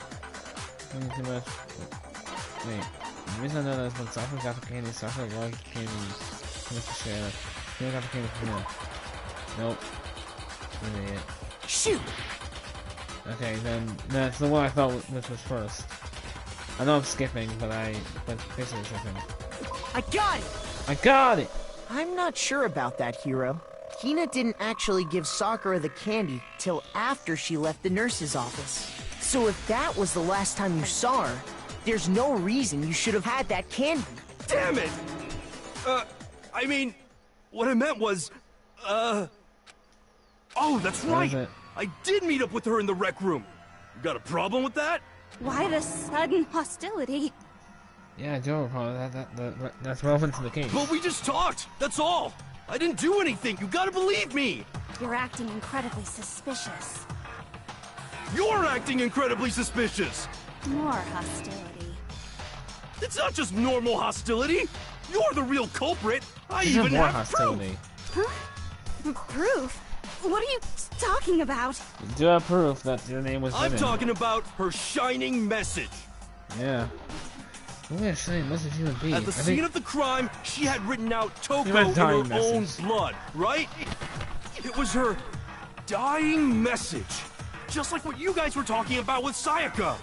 Didn't too much. Wait. The reason I know that is when Sakura got the candy, Sakura loved candy. Mr. Share. Hina got the candy from him. Nope. An idiot. Shoot! Okay, then that's the one I thought which was first. I know I'm skipping, but basically skipping. I got it! I got it! I'm not sure about that, Hiro. Hina didn't actually give Sakura the candy till after she left the nurse's office. So if that was the last time you saw her, there's no reason you should have had that candy. Damn it! I mean, what I meant was, oh, that's right! I did meet up with her in the rec room. You got a problem with that? Why the sudden hostility? Yeah, I do have a problem. That's relevant to the case. But we just talked, that's all! I didn't do anything, you gotta believe me! You're acting incredibly suspicious. You're acting incredibly suspicious! More hostility. It's not just normal hostility! You're the real culprit! I There's even more have hostility. Huh? Proof? What are you talking about? You do have proof that your name was I'm given. talking about her shining message. Yeah. What a shining message you would be. At the scene of the crime, she had written out Toko You in meant her dying own message. blood, right? It was her dying message. Just like what you guys were talking about with Sayaka.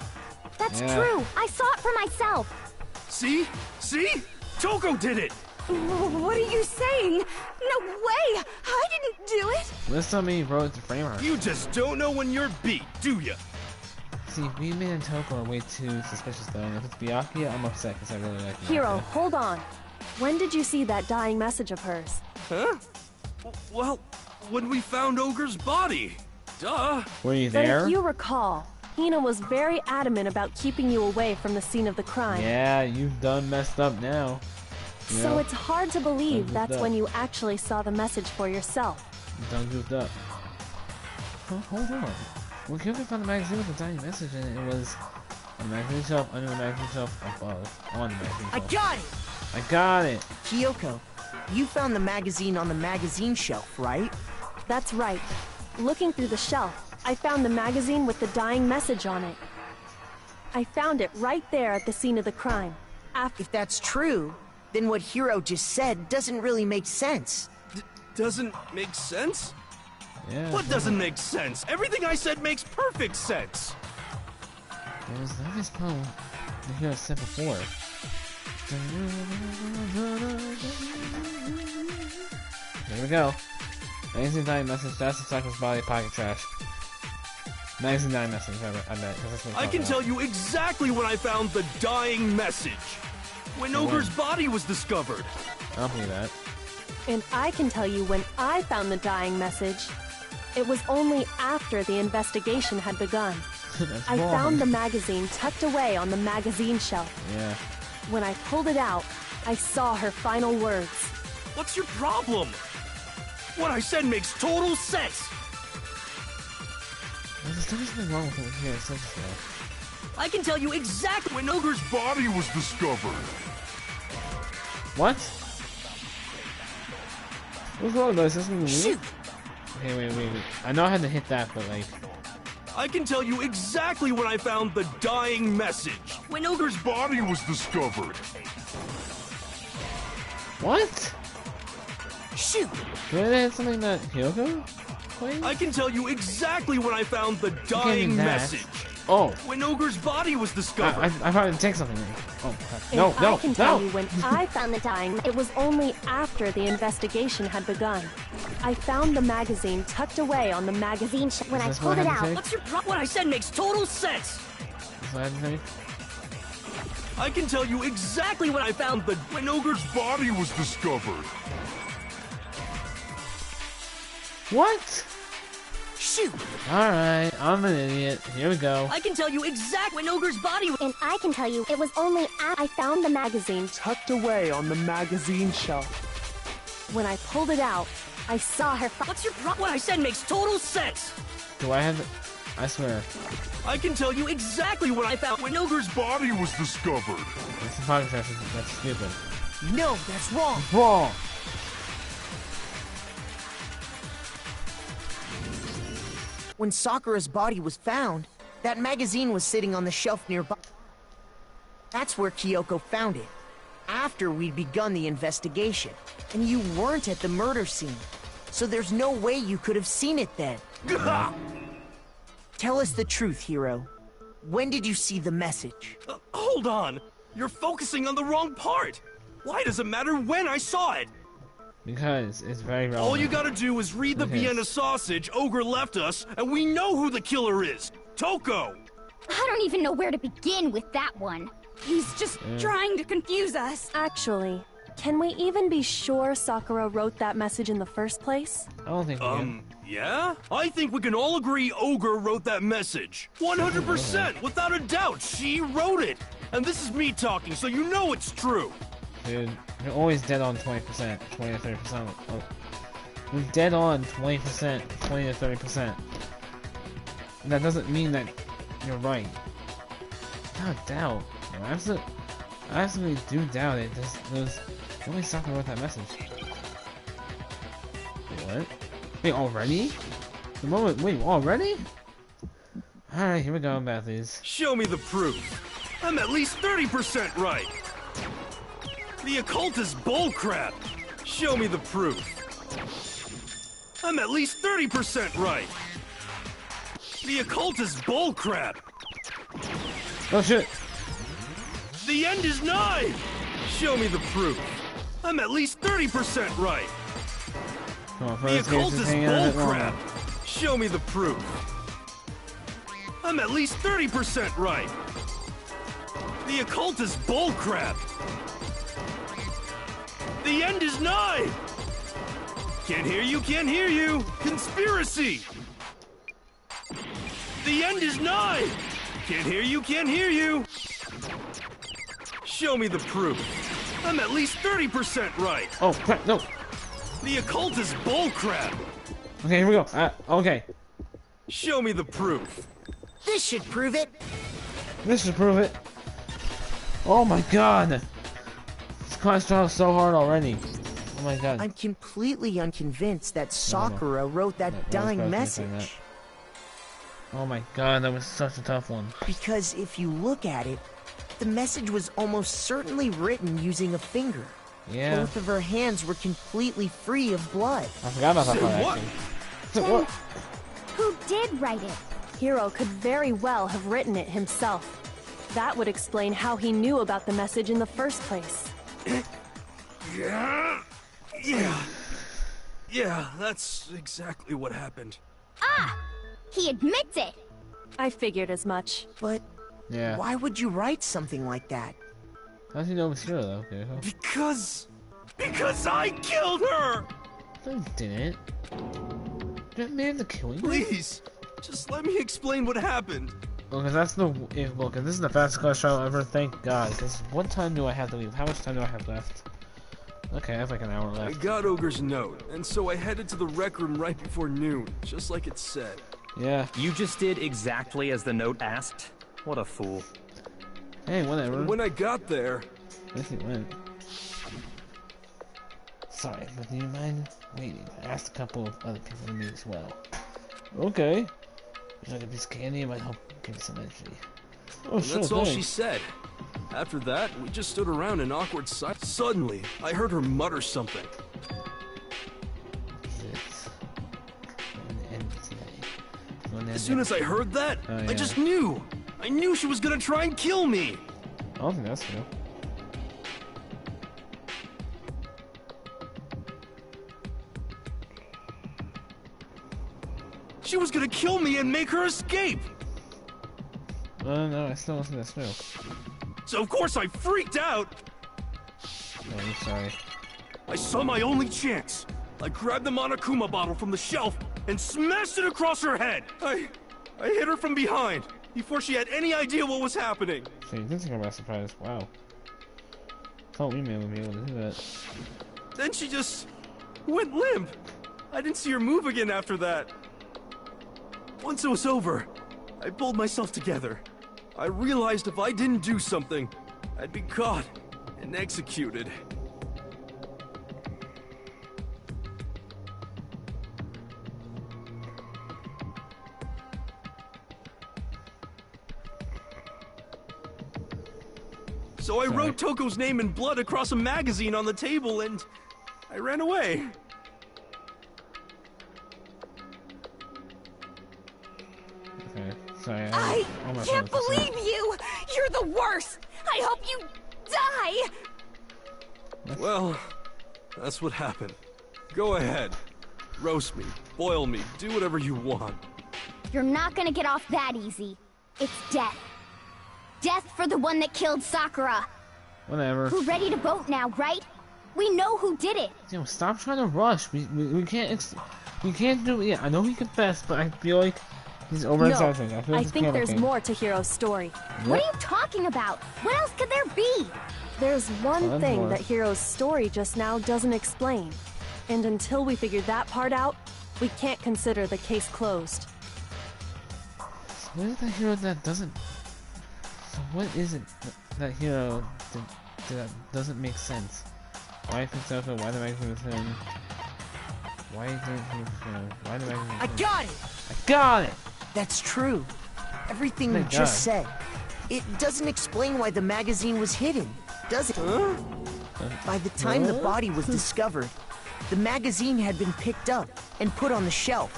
That's Yeah. true. I saw it for myself. See? See? Toko did it! What are you saying? No way! I didn't do it! Let's tell me you wrote it to frame her. You just don't know when you're beat, do ya? See, Beatman and Toko are way too suspicious though, and if it's Byakuya, I'm upset because I really like Byakuya. Hiro, hold on. When did you see that dying message of hers? Huh? Well, when we found Ogre's body. Duh. Were you But there? if you recall, Hina was very adamant about keeping you away from the scene of the crime. Yeah, you've done messed up now. You So know? it's hard to believe Done that's goofed when up. you actually saw the message for yourself. You've done goofed up. Huh, hold on. Well, Kyoka found the magazine with a tiny message in it. It was on the magazine shelf, under the magazine shelf, above, on the magazine I shelf. got it! I got it! Kyoko, you found the magazine on the magazine shelf, right? That's right. Looking through the shelf, I found the magazine with the dying message on it. I found it right there at the scene of the crime. If that's true, then what Hiro just said doesn't really make sense. Doesn't make sense? Yeah. What doesn't make sense? Everything I said makes perfect sense. It was the obvious poem that you had said before. Here we go. Magazine dying message, that's the Sakura's body, pocket trash. Magazine dying message, I bet, because that's what I can tell you exactly when I found the dying message. When Ogre's body was discovered. I don't believe that. And I can tell you when I found the dying message. It was only after the investigation had begun. That's I wrong. found the magazine tucked away on the magazine shelf. Yeah. When I pulled it out, I saw her final words. What's your problem? What I said makes total sense. There's something wrong with what here says though. I can tell you exactly when Ogre's body was discovered. What? What's wrong with this? Is this gonna be Shoot! Okay, wait. I know I had to hit that, but like... I can tell you exactly when I found the dying message. When Ogre's body was discovered. What? Shoot! Did it have something that Kyoko played? I can tell you exactly when I found the dying message. Oh. When Ogre's body was discovered. I probably didn't take something. Oh, And I can tell you when I found the dying, it was only after the investigation had begun. I found the magazine tucked away on the magazine shelf. When I pulled it out. What's your problem? What I said makes total sense. I can tell you exactly when I found when Ogre's body was discovered. What? Shoot! Alright, I'm an idiot. Here we go. I can tell you exactly when Ogre's body was. And I can tell you it was only after I found the magazine tucked away on the magazine shelf. When I pulled it out, I saw her. What's your problem? What I said makes total sense. Do I have I swear. I can tell you exactly when I found when Ogre's body was discovered. That's the podcast. That's stupid. No, that's wrong. Wrong. When Sakura's body was found, that magazine was sitting on the shelf nearby. That's where Kyoko found it, after we'd begun the investigation. And you weren't at the murder scene, so there's no way you could have seen it then. Tell us the truth, Hiro. When did you see the message? Hold on! You're focusing on the wrong part! Why does it matter when I saw it? Because it's very relevant. All you gotta do is read the Vienna sausage Ogre left us, and we know who the killer is! Toko! I don't even know where to begin with that one. He's just trying to confuse us. Actually, can we even be sure Sakura wrote that message in the first place? I don't think we can. Yeah? I think we can all agree Ogre wrote that message. 100%, without a doubt, she wrote it! And this is me talking, so you know it's true! Dude, you're always dead on 20%, 20 to 30%. Oh. You're dead on 20%, 20 to 30%. That doesn't mean that you're right. Without doubt. I absolutely do doubt it. There's only Sakura wrote that message. Wait, what? Wait, already? The moment, wait, already? Alright, here we go, Bathies. Show me the proof. I'm at least 30% right. The occult is bullcrap. Show me the proof. I'm at least 30% right. The occult is bullcrap. Oh shit. The end is nigh. Show me the proof. I'm at least 30% right. The occult is bullcrap. Show me the proof. I'm at least 30% right. The occult is bullcrap. The end is nigh. Can't hear you, can't hear you. Conspiracy. The end is nigh. Can't hear you, can't hear you. Show me the proof. I'm at least 30% right. Oh crap, no. The occult is bullcrap. Okay, here we go. Okay. Show me the proof. This should prove it. This should prove it. Oh my god. This class trial is so hard already. Oh my god. I'm completely unconvinced that Sakura wrote that dying message. Oh my god, that was such a tough one. Because if you look at it, the message was almost certainly written using a finger. Yeah. Both of her hands were completely free of blood. I forgot about that part, what? actually. What? Who did write it? Hiro could very well have written it himself. That would explain how he knew about the message in the first place. Yeah, that's exactly what happened. Ah! He admits it! I figured as much. But Yeah. why would you write something like that? How does he know it was Hiro though? Okay. Because I killed her! No, you didn't. You made the killing. Please, just let me explain what happened. Well, because that's the look. If this is the fastest class trial ever, thank God. Because what time do I have to leave? How much time do I have left? Okay, I have like an hour I left. got Ogre's note, and so I headed to the rec room right before noon, just like it said. Yeah. You just did exactly as the note asked? What a fool. Hey, whatever. And when I got there... Yes, he went. Sorry, but do you mind waiting? I asked a couple of other people to meet as well. Okay. Like a piece of candy might help give some energy. Oh, And sure, that's all she thanks. said. After that, we just stood around in awkward silence. Suddenly, I heard her mutter something. As soon as I heard that, yeah. I just knew. I knew she was gonna try and kill me. I don't think that's true. She was gonna kill me and make her escape. No, I still don't think that's true. So of course I freaked out. Oh, I'm sorry. I saw my only chance. I grabbed the Monokuma bottle from the shelf and smashed it across her head. I hit her from behind before she had any idea what was happening. So you did take her by surprise. Wow. Thought we may be able to do that. Then she just went limp. I didn't see her move again after that. Once it was over, I pulled myself together. I realized if I didn't do something, I'd be caught and executed. So I wrote Toko's name in blood across a magazine on the table and I ran away. Okay, sorry. I almost can't 100%. believe you! You're the worst! I hope you die! Well, that's what happened. Go ahead. Roast me, boil me, do whatever you want. You're not gonna get off that easy. It's death. Death for the one that killed Sakura. Whatever. We're ready to vote now, right? We know who did it. Yo, stop trying to rush. We can't. We can't do. Yeah, I know he confessed, but I feel like he's overexaggerating. No, I feel I like think there's more to Hiro's story. What are you talking about? What else could there be? There's one Well, thing more. that Hiro's story just now doesn't explain. And until we figure that part out, we can't consider the case closed. What is the hero that doesn't? So what is it that hero that doesn't make sense? Why Christopher? Why the magazine with him? Why did he? Why the magazine? I got it! I got it! That's true. Everything you Thank just God. said. It doesn't explain why the magazine was hidden, does it? By the time the body was discovered, the magazine had been picked up and put on the shelf.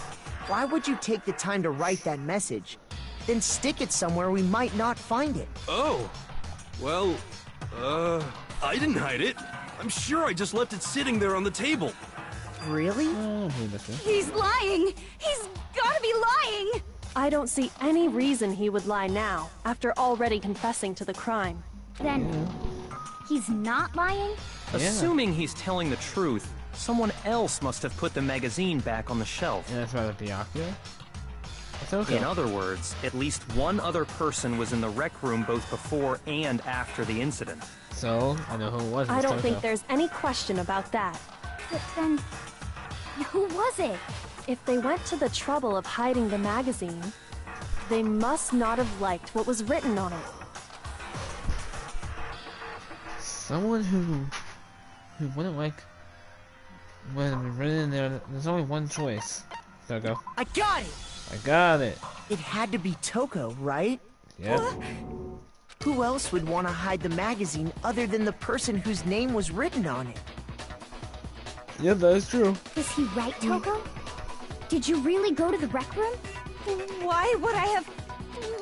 Why would you take the time to write that message, then stick it somewhere we might not find it? Oh, well, I didn't hide it. I'm sure I just left it sitting there on the table. Really? He's lying! He's gotta be lying! I don't see any reason he would lie now, after already confessing to the crime. Then, he's not lying? Assuming he's telling the truth, someone else must have put the magazine back on the shelf. And that's why the Akio? It's okay. In other words, at least one other person was in the rec room both before and after the incident. So, I know who it was. I don't think Toko. there's any question about that. But then, who was it? If they went to the trouble of hiding the magazine, they must not have liked what was written on it. Someone who wouldn't like when it was written in there. There's only one choice. Toko. I got it! I got it. It had to be Toko, right? Yep. Who else would want to hide the magazine other than the person whose name was written on it? Yep, that is true. Is he right, Toko? Did you really go to the rec room? Why would I have...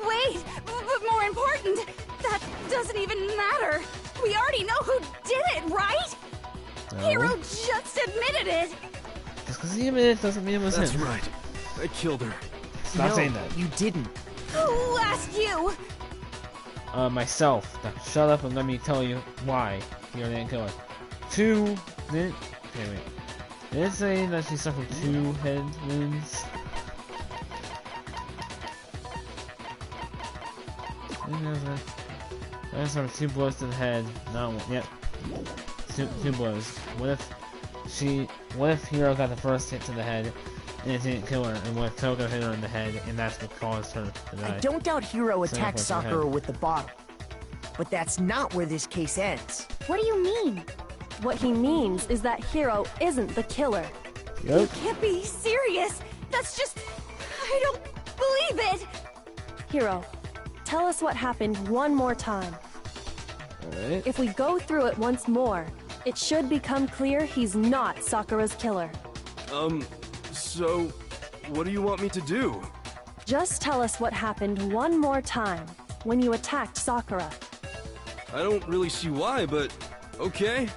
Wait! But more important, that doesn't even matter! We already know who did it, right? No. Hiro just admitted it! Just because he admitted it doesn't mean it was That's him. right. I killed her. Stop No, saying that. you didn't. Who asked you? Myself. Now, shut up and let me tell you why you're an killer. Okay, wait. Did it say that she suffered 2 head wounds? I suffered 2 blows to the head. Not one. Yep. Two blows. What if Hiro got the first hit to the head and it didn't kill her, and what if Toko hit her in the head and that's what caused her to die? I don't doubt Hiro attacked Second person Sakura head. with the bottle. But that's not where this case ends. What do you mean? What he means is that Hiro isn't the killer. You can't be serious! That's just... I don't believe it! Hiro, tell us what happened one more time. Alright. If we go through it once more, it should become clear he's not Sakura's killer. So, what do you want me to do? Just tell us what happened one more time when you attacked Sakura. I don't really see why, but okay.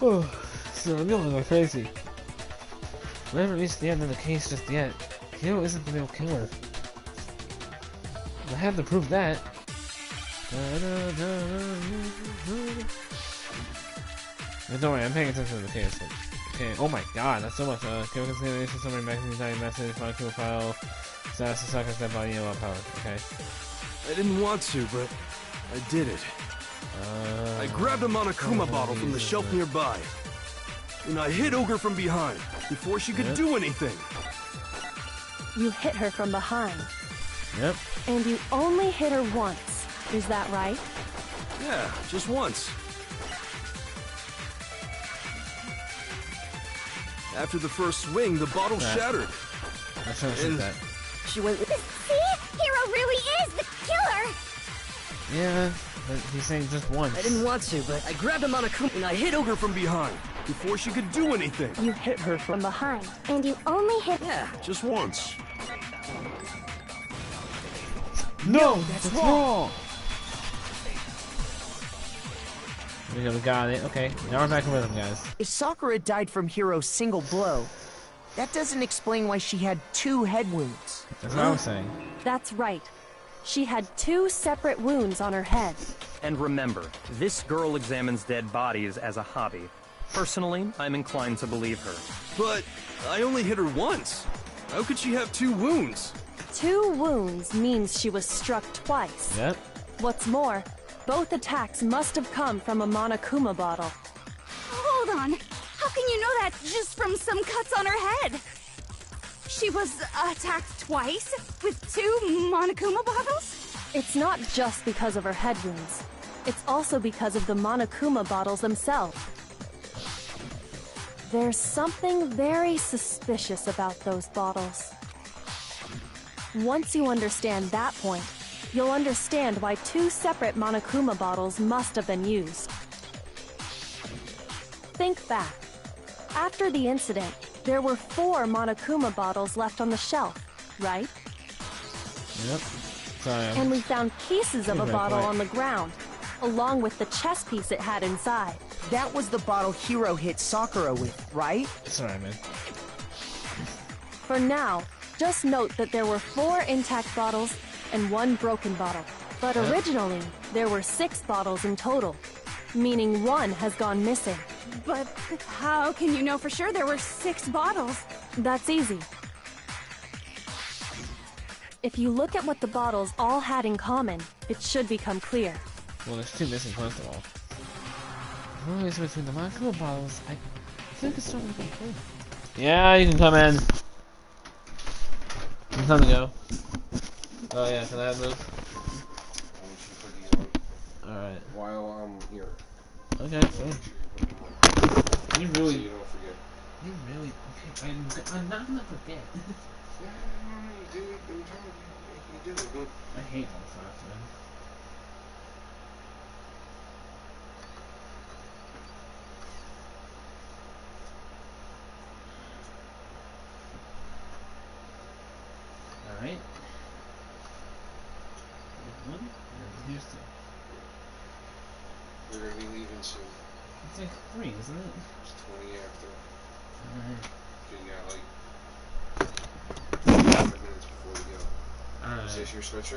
Oh, so I'm going like crazy. We haven't reached the end of the case just yet. Hiro isn't the real killer. I have to prove that. Don't worry, I'm paying attention to the case. Okay. Oh my god, that's so much. Chemical contamination, summary, magazine, dying message, molecule file, status of Sakura's dead body, yellow power. Okay. I didn't want to, but I did it. I grabbed a Monokuma bottle from the shelf nearby, and I hit Ogre from behind before she could do anything. You hit her from behind. Yep. And you only hit her once. Is that right? Yeah, just once. After the first swing, the bottle shattered. I'm trying to shoot that. She went. See? Hiro really is the killer! Yeah, but he's saying just once. I didn't want to, but I grabbed him on a coop And I hit Ogre from behind before she could do anything. You hit her from behind. And you only hit. Yeah. Just once. No, that's wrong. We got it. Okay, now we're back in rhythm, guys. If Sakura died from Hiro's single blow, that doesn't explain why she had 2 head wounds. That's what I was saying. That's right. She had 2 separate wounds on her head. And remember, this girl examines dead bodies as a hobby. Personally, I'm inclined to believe her. But I only hit her once. How could she have 2 wounds? 2 wounds means she was struck twice. Yep. What's more, both attacks must have come from a Monokuma bottle. Hold on. How can you know that just from some cuts on her head? She was attacked twice with 2 Monokuma bottles? It's not just because of her head wounds. It's also because of the Monokuma bottles themselves. There's something very suspicious about those bottles. Once you understand that point, you'll understand why 2 separate Monokuma bottles must have been used. Think back. After the incident, there were 4 Monokuma bottles left on the shelf, right? Yep. Sorry. And we found pieces of a Very bottle quiet. on the ground, along with the chess piece it had inside. That was the bottle Hiro hit Sakura with, right? Sorry, man. For now, just note that there were 4 intact bottles and 1 broken bottle. But Yep. originally, there were 6 bottles in total, meaning 1 has gone missing. But how can you know for sure there were 6 bottles? That's easy. If you look at what the bottles all had in common, it should become clear. Well, there's 2 missing, first of all. Always between the Monokuma bottles, I think it's starting to be clear. Yeah, you can come in. It's time to go. Oh yeah, can I have those? Alright. While I'm here. Okay, fine. You really... So you don't forget. You really... Okay, I'm not gonna forget. Yeah, you did it. You did it good. I hate all stuff, man. Alright. Here's 1, and here's 2. We're gonna be leaving soon. It's like 3, isn't it? It's 20 after. Alright. So you got like 5 minutes before we go. Alright. Is this your sweatshirt?